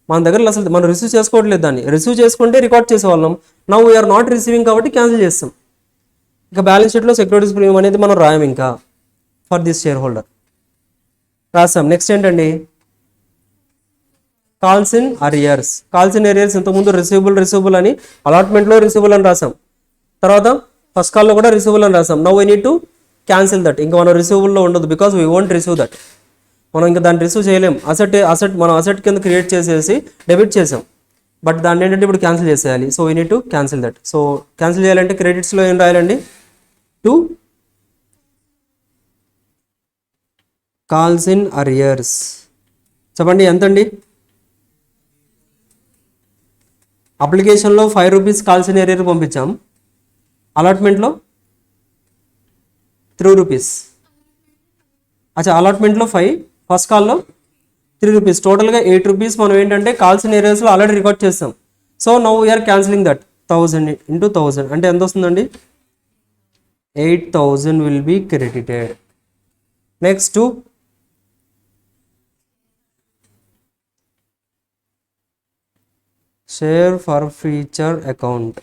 S1: మన దగ్గర అసలు మనం రిసీవ్ చేసుకోవట్లేదు. దాన్ని రిసీవ్ చేసుకుంటే రికార్డ్ చేసేవాళ్ళం. నౌ వీఆర్ నాట్ రిసీవింగ్ కాబట్టి క్యాన్సిల్ చేస్తాం. ఇంకా బ్యాలెన్స్ షీట్లో సెక్యూరిటీస్ ప్రీమియం అనేది మనం రాయం ఇంకా ఫర్ దిస్ షేర్ హోల్డర్ రాస్తాం. నెక్స్ట్ ఏంటండి? Calls in arrears. ఇంతకుముందు రిసీవబుల్ అని అలాట్మెంట్లో రిసీవబుల్ అని రాసాం, తర్వాత ఫస్ట్ కాల్లో కూడా రిసీవబుల్ అని రాసాం. Now we need to cancel that. ఇంకా మనం రిసీవబుల్లో ఉండదు because we won't receive that. మనం ఇంకా దాన్ని రిసీవ్ చేయలేం. మనం అసెట్ కింద క్రియేట్ చేసేసి డెబిట్ చేసాం, బట్ దాన్ని ఏంటంటే ఇప్పుడు క్యాన్సిల్ చేసేయాలి. So we need to cancel that. So cancel చేయాలంటే క్రెడిట్స్లో ఏం రాయాలండి? To calls in arrears. చెప్పండి ఎంతండి? అప్లికేషన్లో 5 రూపీస్ కాల్స్ ఇన్ అరియర్ పంపించాం. అలాట్మెంట్లో 3 రూపీస్. అచ్చా అలాట్మెంట్లో 5, ఫస్ట్ కాల్లో 3 రూపీస్, టోటల్గా 8 రూపీస్ మనం ఏంటంటే కాల్సిన ఏరియాస్లో ఆల్రెడీ రికార్డ్ చేస్తాం. So now we're cancelling that 1000 into 1000 అంటే ఎంత వస్తుందండి? 8000 will be credited. Next share forfeiture account.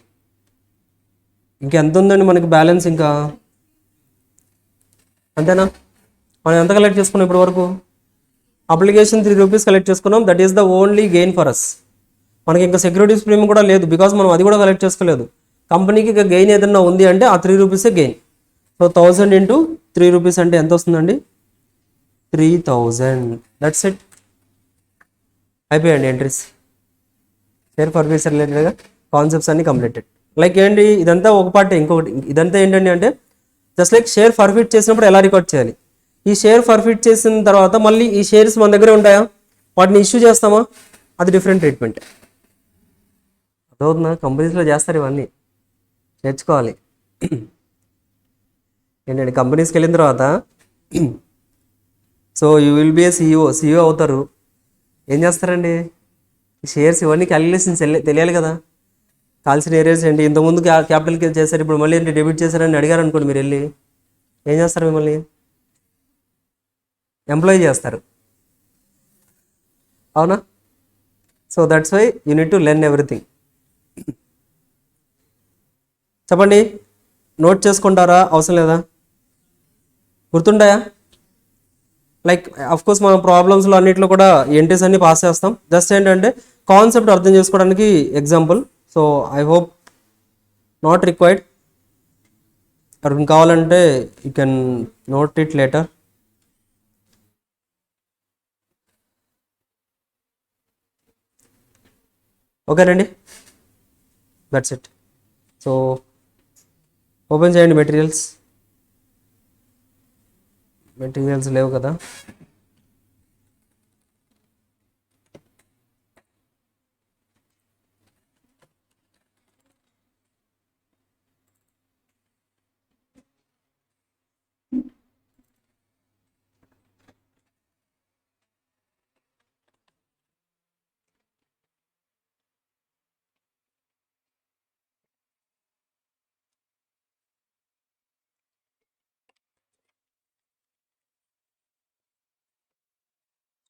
S1: ఇంకెంత ఉందండి మనకి బ్యాలెన్స్? ఇంకా అంతేనా? మనం ఎంత కలెక్ట్ చేసుకున్నాం ఇప్పటి వరకు? అప్లికేషన్ 3 రూపీస్ కలెక్ట్ చేసుకున్నాం. That is the only gain for us. మనకి ఇంకా సెక్యూరిటీస్ ప్రీమియం కూడా లేదు, బికాస్ మనం అది కూడా కలెక్ట్ చేసుకోలేదు. కంపెనీకి ఇంకా గెయిన్ ఏదన్నా ఉంది అంటే ఆ 3 రూపీసే గెయిన్. సో 1000 into 3 రూపీస్ అంటే ఎంత వస్తుందండి? 3000. That's it. అయిపోయాయండి ఎంట్రీస్. షేర్ ఫర్ ఫ్యూచర్ రిలేటెడ్గా కాన్సెప్ట్స్ అన్ని కంప్లీటెడ్. లైక్ ఏంటి ఇదంతా ఒక పార్ట్. ఇంకొకటి ఇదంతా ఏంటండి అంటే జస్ట్ లైక్ షేర్ ఫర్ఫిట్ చేసినప్పుడు ఎలా రికార్డ్ చేయాలి. ఈ షేర్ ఫర్ఫిట్ చేసిన తర్వాత మళ్ళీ ఈ షేర్స్ మన దగ్గరే ఉంటాయా, వాటిని ఇష్యూ చేస్తామా, అది డిఫరెంట్ ట్రీట్మెంట్. అదవుతుందా? కంపెనీస్లో చేస్తారు ఇవన్నీ, నేర్చుకోవాలి. ఏంటంటే కంపెనీస్కి వెళ్ళిన తర్వాత so you will be A CEO అవుతారు. ఏం చేస్తారండి? షేర్స్ ఇవన్నీ క్యాలిక్యులేషన్స్ తెలియాలి కదా. కాల్సిన ఏరియాస్ ఏంటి, ఇంతకుముందు క్యాపిటల్ చేశారు, ఇప్పుడు మళ్ళీ ఏంటి డెబిట్ చేశారని అడిగారు అనుకోండి, మీరు వెళ్ళి ఏం చేస్తారు? మిమ్మల్ని ఎంప్లాయ్ చేస్తారు, అవునా? So that's why you need to learn everything. చెప్పండి, నోట్ చేసుకుంటారా, అవసరం లేదా? గుర్తుంటాయా? లైక్ అఫ్ కోర్స్ మనం ప్రాబ్లమ్స్లో అన్నింటిలో కూడా ఎంట్రీస్ అన్ని పాస్ చేస్తాం. జస్ట్ ఏంటంటే కాన్సెప్ట్ అర్థం చేసుకోవడానికి example. So I hope not required. ఎవరికి కావాలంటే you can note it later. ఓకేనండి, దట్స్ ఇట్. సో ఓపెన్ చేయండి. మెటీరియల్స్ లేవు కదా.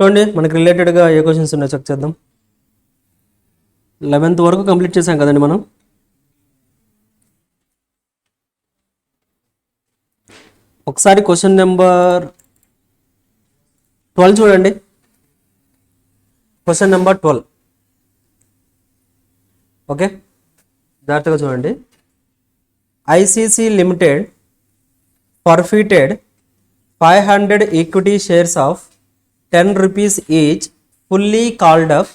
S1: చూడండి, మనకి రిలేటెడ్గా ఏ క్వశ్చన్స్ ఉన్నాయో చెక్ చేద్దాం. 11th వరకు కంప్లీట్ చేసాం కదండి మనం. ఒకసారి క్వశ్చన్ నెంబర్ 12 చూడండి. Question number 12. ఓకే, జాగ్రత్తగా చూడండి. ICC limited forfeited 500 equity shares of 10 rupees each fully called up.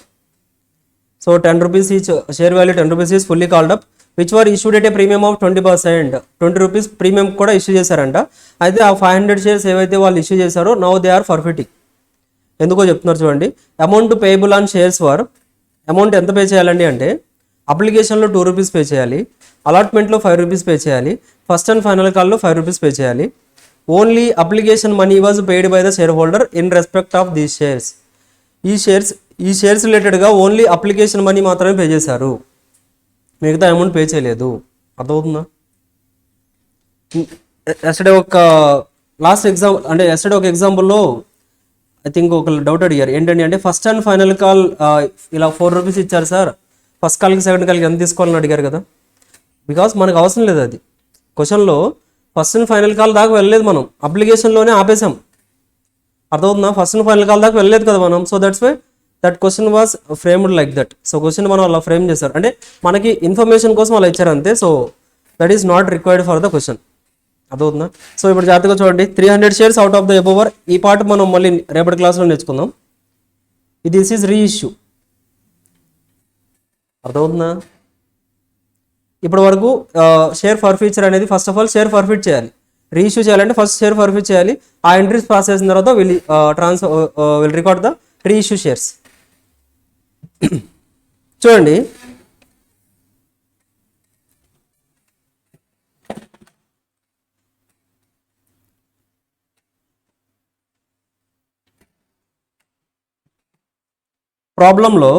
S1: So 10 rupees each, share value 10 rupees is fully called up, which were issued at a premium of 20%. 20 rupees premium కూడా issue చేశారంట. అయితే ఆ 500 shares ఏవైతే వాళ్ళు issue చేశారో now they are ఫర్ఫిటింగ్. ఎందుకో చెప్తున్నారు చూడండి. Amount payable on shares for, amount ఎంత పే చేయాలండి అంటే అప్లికేషన్లో 2 రూపీస్ పే చేయాలి, అలాట్మెంట్లో 5 రూపీస్ పే చేయాలి, ఫస్ట్ అండ్ ఫైనల్ కాల్లో 5 రూపీస్ పే చేయాలి. Only application money was paid by the share holder in respect of these shares. ఈ షేర్స్ రిలేటెడ్గా ఓన్లీ అప్లికేషన్ మనీ మాత్రమే పే చేశారు, మిగతా అమౌంట్ పే చేయలేదు. అర్థమవుతుందా? ఎస్టర్డే ఒక ఎగ్జాంపుల్లో ఐ థింక్ ఒక డౌట్ అడిగారు. ఏంటంటే అంటే ఫస్ట్ అండ్ ఫైనల్ కాల్ ఇలా 4 రూపీస్ ఇచ్చారు సార్, ఫస్ట్ కాల్కి సెకండ్ కాల్కి ఎంత తీసుకోవాలని అడిగారు కదా. బికాస్ మనకు అవసరం లేదు అది. క్వశ్చన్లో ఫస్ట్ అండ్ ఫైనల్ కాల్ దాకా వెళ్ళలేదు, మనం అప్లికేషన్లోనే ఆపేసాం. అర్థమవుతుందా? ఫస్ట్ అండ్ ఫైనల్ కాల్ దాకా వెళ్ళలేదు కదా మనం. So that's why that question was framed like that. So question మనం అలా ఫ్రేమ్ చేశారు, అంటే మనకి ఇన్ఫర్మేషన్ కోసం అలా ఇచ్చారు అంతే. So that is not required for the question. అర్థమవుతుందా? సో ఇప్పుడు జాగ్రత్తగా చూడండి. 300 షేర్స్ అవుట్ ఆఫ్ ద ఎబోవర్. ఈ పార్ట్ మనం మళ్ళీ రేపటి క్లాస్లో నేర్చుకుందాం. This is reissue. అర్థమవుతుందా? ఇప్పటి వరకు షేర్ ఫర్ ఫ్యూచర్ అనేది first of all share forfeit చేయాలి. రీఇష్యూ చేయాలంటే ఫస్ట్ షేర్ ఫర్ఫిట్ చేయాలి. ఆ ఎంట్రీస్ పాస్ చేసిన తర్వాత will record the reissue shares. చూడండి, ప్రాబ్లంలో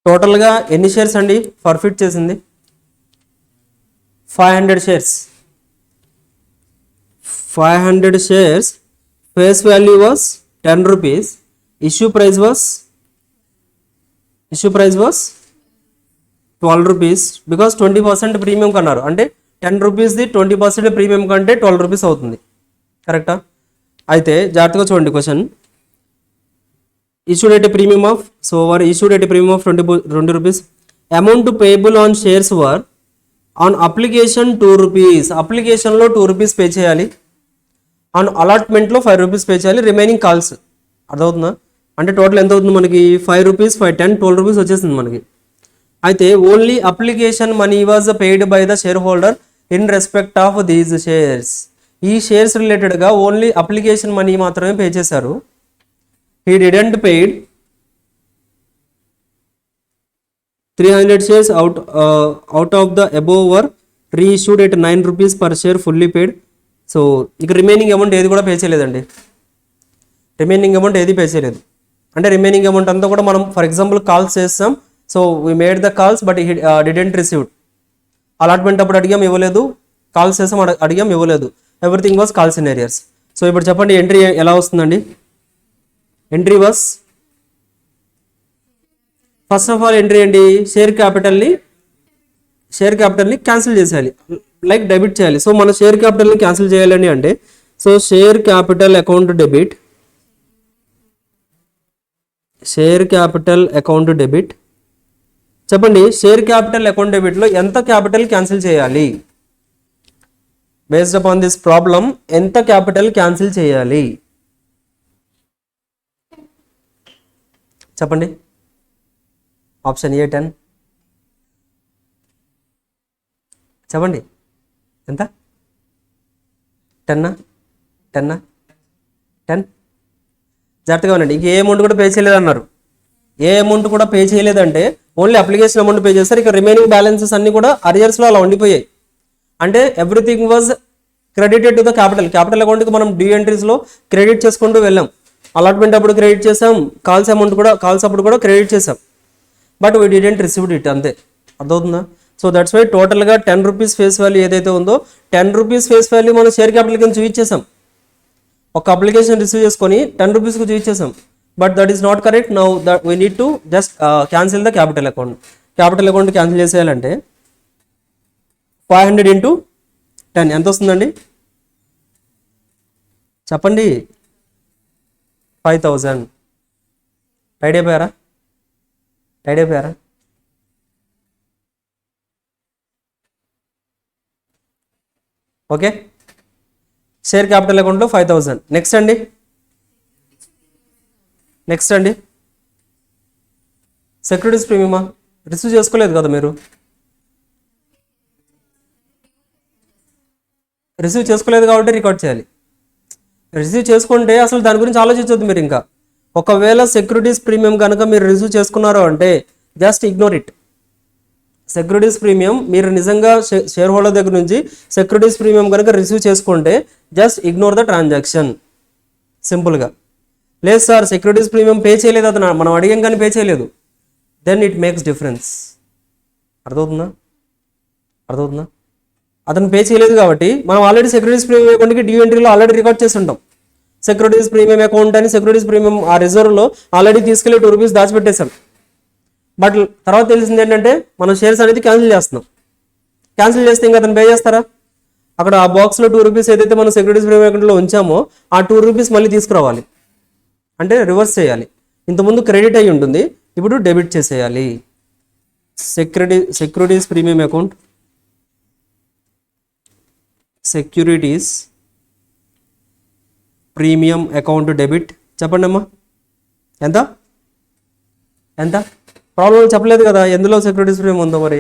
S1: టోటల్గా ఎన్ని షేర్స్ అండి ఫర్ఫిట్ చేసింది? 500 shares. 500 shares face value was 10 rupees. Issue price was 12 rupees because 20% premium కన్నారు. అంటే 10 రూపీస్ది 20% ప్రీమియం కంటే 12 రూపీస్ అవుతుంది. కరెక్టా? అయితే జాగ్రత్తగా చూడండి question. issued at a premium of issued at a premium of 20 rupees. Amount payable on shares were on application 2 rupees. Application లో 2 rupees pay చేయాలి. ఆన్ అలాట్మెంట్లో 5 rupees పే చేయాలి. Remaining calls. అర్థమవుతుందా? అంటే టోటల్ ఎంత అవుతుంది మనకి? 5 rupees 5 10 12 rupees వచ్చేసింది మనకి. అయితే only application money was paid by the share holder in respect of these shares. ఈ షేర్స్ రిలేటెడ్గా ఓన్లీ అప్లికేషన్ మనీ మాత్రమే పే చేశారు. He didn't paid 300 shares out of the above were reissued at 9 rupees per share fully paid. So ఇక remaining amount ఏది కూడా pay చేయలేదండి. Remaining amount ఏది pay చేయలేదు. అంటే రిమైనింగ్ అమౌంట్ అంతా కూడా మనం ఫర్ ఎగ్జాంపుల్ కాల్స్ చేస్తాం. So we made the calls but didn't received. Allotment అప్పుడు అడిగాం ఇవ్వలేదు, కాల్స్ చేసాం అడిగాం ఇవ్వలేదు. Everything was calls in arrears. So ఇప్పుడు చెప్పండి ఎంట్రీ ఎలా వస్తుందండి? Entry was first of all entry ఏంటి? షేర్ క్యాపిటల్ని క్యాన్సిల్ చేసేయాలి, లైక్ డెబిట్ చేయాలి. సో మన షేర్ క్యాపిటల్ని క్యాన్సిల్ చేయాలని అంటే so share capital account debit చెప్పండి. షేర్ క్యాపిటల్ అకౌంట్ డెబిట్లో ఎంత క్యాపిటల్ క్యాన్సిల్ చేయాలి? బేస్డ్ అపాన్ దిస్ ప్రాబ్లం ఎంత క్యాపిటల్ క్యాన్సిల్ చేయాలి చెప్పండి. Option A 10. చెప్పండి ఎంత? 10. జాగ్రత్తగా ఉండండి. ఇంక ఏ అమౌంట్ కూడా పే చేయలేదు అన్నారు. ఏ అమౌంట్ కూడా పే చేయలేదంటే ఓన్లీ అప్లికేషన్ అమౌంట్ పే చేస్తారు. ఇక రిమైనింగ్ బ్యాలెన్సెస్ అన్ని కూడా అరియర్స్లో అలా ఉండిపోయాయి. అంటే everything was credited to the capital అకౌంట్కి మనం డ్యూ ఎంట్రీస్లో క్రెడిట్ చేసుకుంటూ వెళ్ళాం. అలాట్మెంట్ అప్పుడు క్రెడిట్ చేసాం, కాల్స్ అప్పుడు కూడా క్రెడిట్ చేసాం. But we didn't received it, అంతే. అర్థమవుతుందా? సో దట్స్ వై టోటల్గా 10 రూపీస్ ఫేస్ వాల్యూ ఏదైతే ఉందో 10 రూపీస్ ఫేస్ వాల్యూ మనం షేర్ క్యాపిటల్ కింద చూపించేసాం. ఒక అప్లికేషన్ రిసీవ్ చేసుకొని 10 రూపీస్కి చూపించేసాం. But that is not correct. Now that we need to just cancel the capital account. Capital account cancel చేసేయాలంటే 500 into 10 ఎంత వస్తుందండి? చెప్పండి. 5000. టైడ్ అయిపోయారా? ఓకే. షేర్ క్యాపిటల్ అకౌంట్లో 5000. నెక్స్ట్ అండి సెక్యూరిటీస్ ప్రీమియమా? రిసీవ్ చేసుకోలేదు కదా మీరు. రిసీవ్ చేసుకోలేదు కాబట్టి రికార్డ్ చేయాలి. రిసీవ్ చేసుకుంటే అసలు దాని గురించి ఆలోచించొద్దు మీరు. ఇంకా ఒకవేళ సెక్యూరిటీస్ ప్రీమియం కనుక మీరు రిసీవ్ చేసుకున్నారో అంటే just ignore it. Securities premium మీరు నిజంగా షేర్ హోల్డర్ దగ్గర నుంచి సెక్యూరిటీస్ ప్రీమియం కనుక రిసీవ్ చేసుకుంటే జస్ట్ ఇగ్నోర్ ద ట్రాన్సాక్షన్. సింపుల్గా. లేదు సార్ సెక్యూరిటీస్ ప్రీమియం పే చేయలేదు అతను, మనం అడిగాం కానీ పే చేయలేదు, దెన్ ఇట్ మేక్స్ డిఫరెన్స్. అర్థమవుతుందా? అతను పే చేయలేదు కాబట్టి మనం ఆల్రెడీ సెక్యూరిటీస్ ప్రీమియం అకౌంట్కి డ్యూ ఎంట్రీలో ఆల్రెడీ రికార్డ్ చేసి ఉంటాం. సెక్యూరిటీస్ ప్రీమియం అకౌంట్ అని సెక్యూరిటీస్ ప్రీమియం ఆ రిజర్వ్లో ఆల్రెడీ తీసుకెళ్ళి 2 రూపీస్ దాచిపెట్టేశాం. బట్ తర్వాత తెలిసింది ఏంటంటే మనం షేర్స్ అనేది క్యాన్సిల్ చేస్తున్నాం. క్యాన్సిల్ చేస్తే ఇంకా అతను పే చేస్తారా? అక్కడ ఆ బాక్స్లో 2 రూపీస్ ఏదైతే మనం సెక్యూరిటీస్ ప్రీమియం అకౌంట్లో ఉంచామో ఆ 2 రూపీస్ మళ్ళీ తీసుకురావాలి. అంటే రివర్స్ చేయాలి. ఇంతకుముందు క్రెడిట్ అయ్యి ఉంటుంది, ఇప్పుడు డెబిట్ చేసేయాలి. Securities premium account securities premium account debit. చెప్పండి అమ్మా ఎంత? ప్రాబ్లం చెప్పలేదు కదా ఎందులో సెక్యూరిటీస్ ప్రీమియం ఉందో. మరి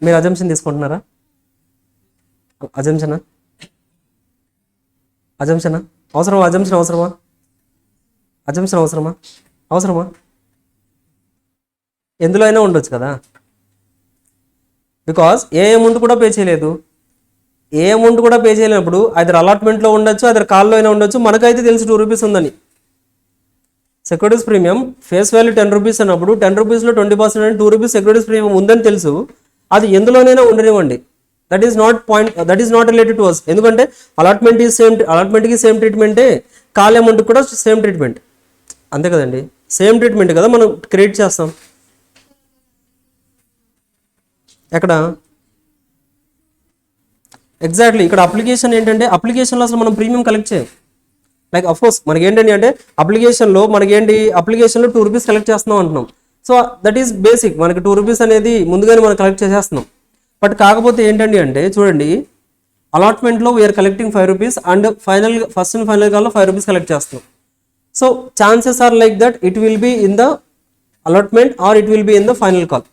S1: మీరు అజంప్షన్ తీసుకుంటున్నారా? అజంప్షనా అజంప్షనా అవసరమా? అజంప్షన్ అవసరమా? అజంప్షన్ అవసరమా? అవసరమా? ఎందులో అయినా ఉండొచ్చు కదా. బికాస్ ఏ అమౌంట్ కూడా పే చేయలేదు. ఏ అమౌంట్ కూడా పే చేయలేనప్పుడు అదర్ అలాట్మెంట్లో ఉండొచ్చు, అదర్ కాల్లో అయినా ఉండొచ్చు. మనకైతే తెలుసు 2 రూపీస్ ఉందని. Securities premium face value 10 rupees అన్నప్పుడు 10 రూపీస్లో 20% అంటే 2 రూపీస్ సెక్యూరిటీస్ ప్రీమియం ఉందని తెలుసు. అది ఎందులోనైనా ఉండనివ్వండి. That is not point, that is not related to us. ఎందుకంటే అలాట్మెంట్కి సేమ్ ట్రీట్మెంటే, కాల్ అమౌంట్కి కూడా సేమ్ ట్రీట్మెంట్. అంతే కదండి, సేమ్ ట్రీట్మెంట్ కదా మనం క్రియేట్ చేస్తాం. ఎక్కడ ఎగ్జాక్ట్లీ ఇక్కడ అప్లికేషన్ ఏంటంటే, అప్లికేషన్లో అసలు మనం ప్రీమియం కలెక్ట్ చేయం. లైక్ అఫ్కోర్స్ మనకి ఏంటండి అంటే అప్లికేషన్లో 2 రూపీస్ కలెక్ట్ చేస్తున్నాం అంటున్నాం. So that is basic. మనకి 2 రూపీస్ అనేది ముందుగానే మనం కలెక్ట్ చేసేస్తున్నాం. బట్ కాకపోతే ఏంటండి అంటే చూడండి, అలాట్మెంట్లో we are collecting 5 rupees and first and final కాల్లో 5 రూపీస్ కలెక్ట్ చేస్తున్నాం. So chances are like that it will be in the allotment or it will be in the final call.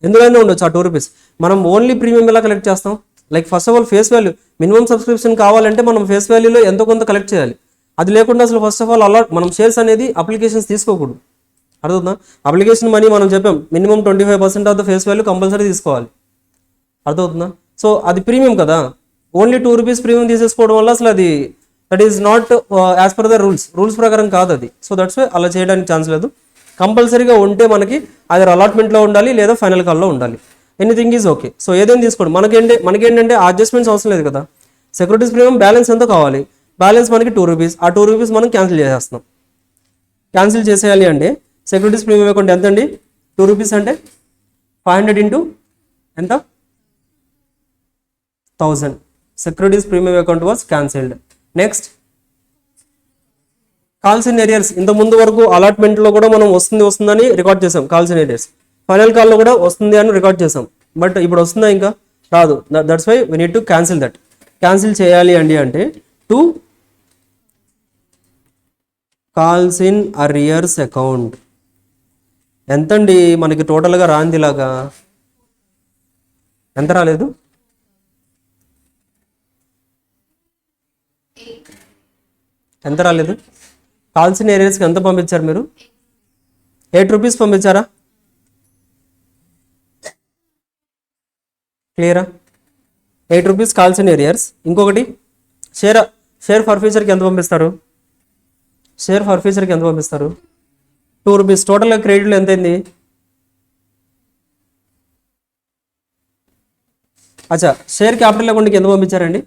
S1: ఎందులోనే ఉండొచ్చు ఆ 2 రూపీస్. మనం ఓన్లీ ప్రీమియం ఎలా collect చేస్తాం? Like first of all face value, minimum subscription కావాలంటే మనం face వాల్యూలో ఎంతో కొంత కలెక్ట్ చేయాలి. అది లేకుండా అసలు ఫస్ట్ ఆఫ్ ఆల్ మనం షేర్స్ అనేది అప్లికేషన్స్ తీసుకోకూడదు. అర్థవుతుందా? అప్లికేషన్ మనీ మనం చెప్పాం minimum 25% of the face value compulsory తీసుకోవాలి. అర్థవుతుందా? సో అది ప్రీమియం కదా. ఓన్లీ 2 రూపీస్ ప్రీమియం తీసేసుకోవడం వల్ల అసలు అది that is not as per the rules ప్రకారం కాదు అది. సో దట్స్ వై అలా చేయడానికి ఛాన్స్ లేదు. కంపల్సరీగా ఉంటే మనకి అది అలాట్మెంట్లో ఉండాలి లేదా ఫైనల్ కాల్లో ఉండాలి. Anything is okay. సో ఏదైనా తీసుకోండి. మనకేంటంటే అడ్జస్ట్మెంట్స్ అవసరం లేదు కదా. సెక్యూరిటీస్ ప్రీమియం బ్యాలెన్స్ ఎంతో కావాలి. బ్యాలెన్స్ మనకి 2 రూపీస్. ఆ 2 రూపీస్ మనం క్యాన్సిల్ చేసేస్తున్నాం. క్యాన్సిల్ చేసేయాలి అంటే సెక్యూరిటీస్ ప్రీమియం అకౌంట్ ఎంత అండి? 2 రూపీస్ అంటే 500 ఇంటూ ఎంత? 1000. Securities premium account was cancelled. Next calls in arrears. ఇంత ముందు వరకు అలాట్మెంట్లో కూడా మనం వస్తుందని రికార్డ్ చేసాం. కాల్స్ ఇన్ ఏరియర్స్ ఫైనల్ కాల్లో కూడా వస్తుంది అని రికార్డ్ చేసాం. బట్ ఇప్పుడు వస్తుందా? ఇంకా రాదు. That's why we need to cancel that. Cancel చేయాలి అండి అంటే 2 కాల్స్ ఇన్ అరియర్స్ అకౌంట్ ఎంతండి మనకి టోటల్గా రాందిలాగా? ఎంత రాలేదు? ఎంత రాలేదు? కాల్స్ ఇన్ ఏరియర్స్కి ఎంత పంపించారు మీరు? 8 రూపీస్ పంపించారా? క్లియరా? 8 రూపీస్ కాల్స్ ఇన్ ఏరియర్స్. ఇంకొకటి షేర్ ఫర్ ఫ్యూచర్కి ఎంత పంపిస్తారు? షేర్ ఫర్ ఫ్యూచర్కి ఎంత పంపిస్తారు? 2 రూపీస్. టోటల్గా క్రెడిట్లో ఎంత అయింది? అచ్చా, షేర్ క్యాపిటల్ అకౌంట్కి ఎంత పంపించారండి?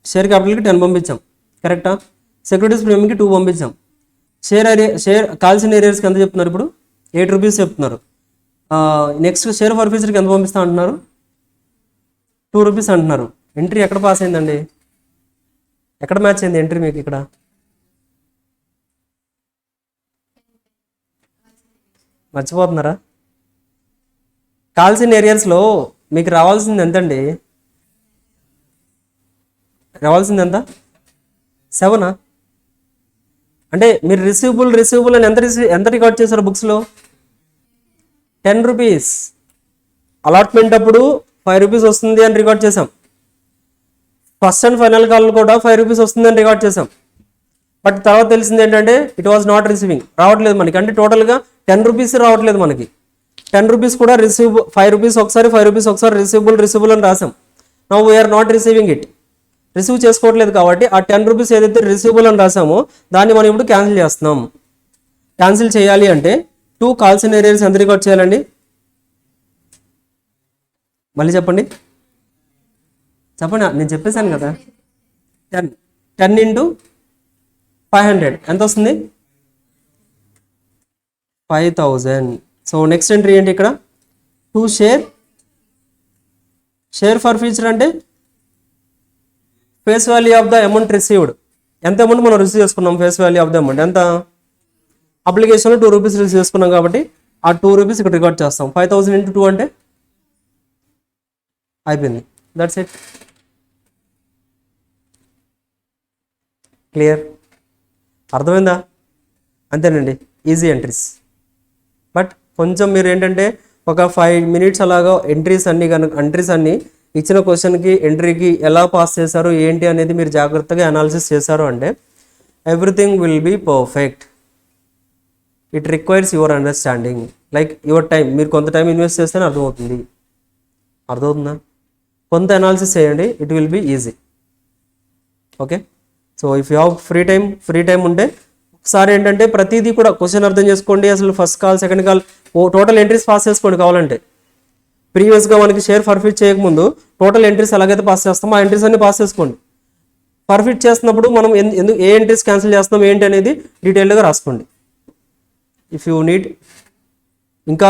S1: షేర్ క్యాపిటల్కి 10 పంపించాం, కరెక్టా? సెక్యూరిటీస్ ప్రీమియంకి 2 పంపించాం. షేర్ కాల్స్ ఇన్ ఏరియర్స్కి ఎంత చెప్తున్నారు ఇప్పుడు? 8 రూపీస్ చెప్తున్నారు. నెక్స్ట్ షేర్ ఫర్ ఫ్యూచర్కి ఎంత పంపిస్తా అంటున్నారు? 2 రూపీస్ అంటున్నారు. ఎంట్రీ ఎక్కడ పాస్ అయిందండి? ఎక్కడ మ్యాచ్ అయింది ఎంట్రీ మీకు? ఇక్కడ మర్చిపోతున్నారా? కాల్స్ ఇన్ ఏరియర్స్లో మీకు రావాల్సింది ఎంతండి? రావాల్సింది ఎంత? 7. అంటే మీరు రిసీవబుల్ అని ఎంత రికార్డ్ చేశారు బుక్స్లో? 10 రూపీస్. అలాట్మెంట్ అప్పుడు 5 రూపీస్ వస్తుంది అని రికార్డ్ చేసాం. ఫస్ట్ అండ్ ఫైనల్ కాల్ కూడా 5 రూపీస్ వస్తుంది అని రికార్డ్ చేసాం. బట్ తర్వాత తెలిసింది ఏంటంటే ఇట్ వాజ్ నాట్ రిసీవింగ్, రావట్లేదు మనకి. అంటే టోటల్గా 10 రూపీస్ రావట్లేదు మనకి. 10 రూపీస్ కూడా 5 రూపీస్ ఒకసారి 5 రూపీస్ ఒకసారి రిసీవబుల్ అని రాసాం. Now we're not receiving it. Receive చేసుకోవట్లేదు కాబట్టి ఆ 10 రూపీస్ ఏదైతే రిసీవబుల్ అని రాసామో దాన్ని మనం ఇప్పుడు క్యాన్సిల్ చేస్తున్నాం. క్యాన్సిల్ చేయాలి అంటే 2 కాల్స్ ఇన్ ఏరియర్స్ ఎంత రికార్డ్ చేయాలండి? మళ్ళీ చెప్పండి. నేను చెప్పేశాను కదా. 10 ఇంటూ 500 ఎంత వస్తుంది? 5000. సో నెక్స్ట్ ఎంట్రీ ఏంటి ఇక్కడ? 2 షేర్ ఫర్ ఫ్యూచర్ అంటే face value of the amount received. ఎంత అమౌంట్ మనం రిసీవ్ చేసుకున్నాం? Face value of the amount ఎంత? అప్లికేషన్లో 2 రూపీస్ రిసీవ్ చేసుకున్నాం కాబట్టి ఆ 2 రూపీస్ ఇక్కడ రికార్డ్ చేస్తాం. 5000 ఇంటూ 2 అంటే అయిపోయింది. That's it. క్లియర్? అర్థమైందా? అంతేనండి, ఈజీ ఎంట్రీస్. బట్ కొంచెం మీరు ఏంటంటే ఒక 5 minutes అలాగా ఎంట్రీస్ అన్ని ఇచ్చిన క్వశ్చన్కి ఎంట్రీకి ఎలా పాస్ చేశారు ఏంటి అనేది మీరు జాగ్రత్తగా అనాలిసిస్ చేశారు అంటే everything will be perfect. It requires your understanding, like your time. మీరు కొంత టైం ఇన్వెస్ట్ చేస్తేనే అర్థమవుతుందా? కొంత అనాలిసిస్ చేయండి, it will be easy. Okay, so if you have free time ఉంటే ఒకసారి ఏంటంటే ప్రతిదీ కూడా క్వశ్చన్ అర్థం చేసుకోండి. అసలు first call, second call, total entries pass చేసుకోండి కావాలంటే. ప్రీవియస్గా మనకి షేర్ ఫర్ఫిట్ చేయకముందు టోటల్ ఎంట్రీస్ ఎలాగైతే పాస్ చేస్తామో ఆ ఎంట్రీస్ అన్ని పాస్ చేసుకోండి. ఫర్ఫిట్ చేస్తున్నప్పుడు మనం ఎందుకు ఏ ఎంట్రీస్ క్యాన్సిల్ చేస్తున్నాం ఏంటి అనేది డీటెయిల్గా రాసుకోండి. ఇఫ్ యూ నీడ్ ఇంకా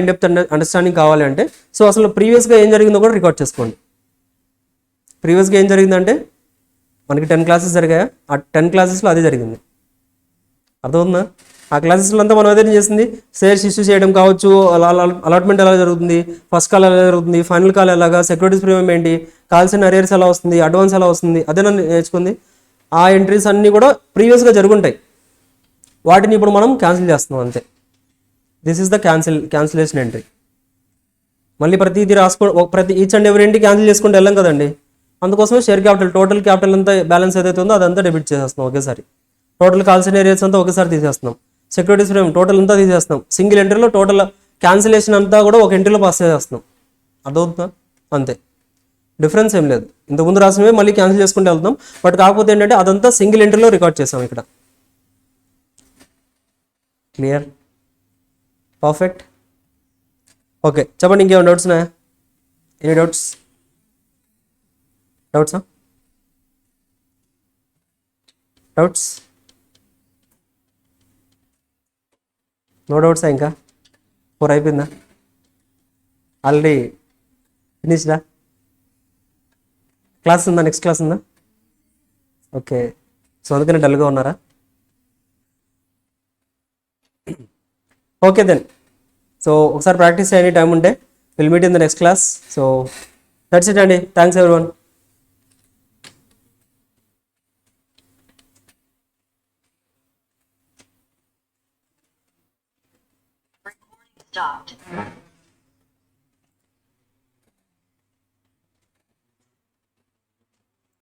S1: ఇన్డెప్త్ అండర్స్టాండింగ్ కావాలి అంటే సో అసలు ప్రీవియస్గా ఏం జరిగిందో కూడా రికార్డ్ చేసుకోండి. ప్రీవియస్గా ఏం జరిగిందంటే మనకి 10 classes జరిగాయా, ఆ 10 clasesలో అదే జరిగింది. అర్థమవుతుందా? ఆ క్లాసెస్లో అంతా మనం అదే చేసింది, షేర్స్ ఇష్యూ చేయడం కావచ్చు, అలాట్మెంట్ ఎలా జరుగుతుంది, ఫస్ట్ కాల్ ఎలా జరుగుతుంది, ఫైనల్ కాల్ ఎలాగా, సెక్యూరిటీస్ ప్రీమియం ఏంటి, కాల్సిన అరియర్స్ ఎలా వస్తుంది, అడ్వాన్స్ ఎలా వస్తుంది, అదేనా నేర్చుకుంది. ఆ ఎంట్రీస్ అన్నీ కూడా ప్రీవియస్గా జరుగుంటాయి, వాటిని ఇప్పుడు మనం క్యాన్సిల్ చేస్తున్నాం అంతే. This is the cancellation entry. మళ్ళీ ప్రతిదీ ప్రతి ఈచ్ అండ్ ఎవరి ఎంట్రీ క్యాన్సిల్ చేసుకుంటూ వెళ్ళాం కదండి. అందుకోసమే షేర్ క్యాపిటల్, టోటల్ క్యాపిటల్ అంతా బ్యాలెన్స్ ఏదైతే ఉందో అదంతా డెబిట్ చేసేస్తున్నాం ఒకేసారి. టోటల్ కాల్సిన ఏరియాస్ అంతా ఒకేసారి తీసేస్తున్నాం. సెక్యూరిటీస్ ఫ్రేమ్ టోటల్ అంతా తీసేస్తున్నాం. సింగిల్ ఎంట్రీలో టోటల్ క్యాన్సిలేషన్ అంతా కూడా ఒక ఎంట్రీలో పాస్ చేసేస్తున్నాం. అర్థమవుతుందా? అంతే, డిఫరెన్స్ ఏం లేదు. ఇంతకుముందు రాసినవే మళ్ళీ క్యాన్సిల్ చేసుకుంటూ వెళ్తాం. బట్ కాకపోతే ఏంటంటే అదంతా సింగిల్ ఎంట్రీలో రికార్డ్ చేసాం ఇక్కడ. క్లియర్? పర్ఫెక్ట్. ఓకే, చెప్పండి, ఇంకేమైనా డౌట్స్ ఉన్నాయా? ఎనీ డౌట్సా? డౌట్స్? నో డౌట్సా? ఇంకా 4 అయిపోయిందా? ఆల్రెడీ ఫినిష్డా? క్లాస్ ఉందా? నెక్స్ట్ క్లాస్ ఉందా? ఓకే, సో అందుకని డల్గా ఉన్నారా? ఓకే దెన్, సో ఒకసారి ప్రాక్టీస్ చేయండి, టైం ఉంటే. Will meet in the next class. So that's it అండి. Thanks everyone.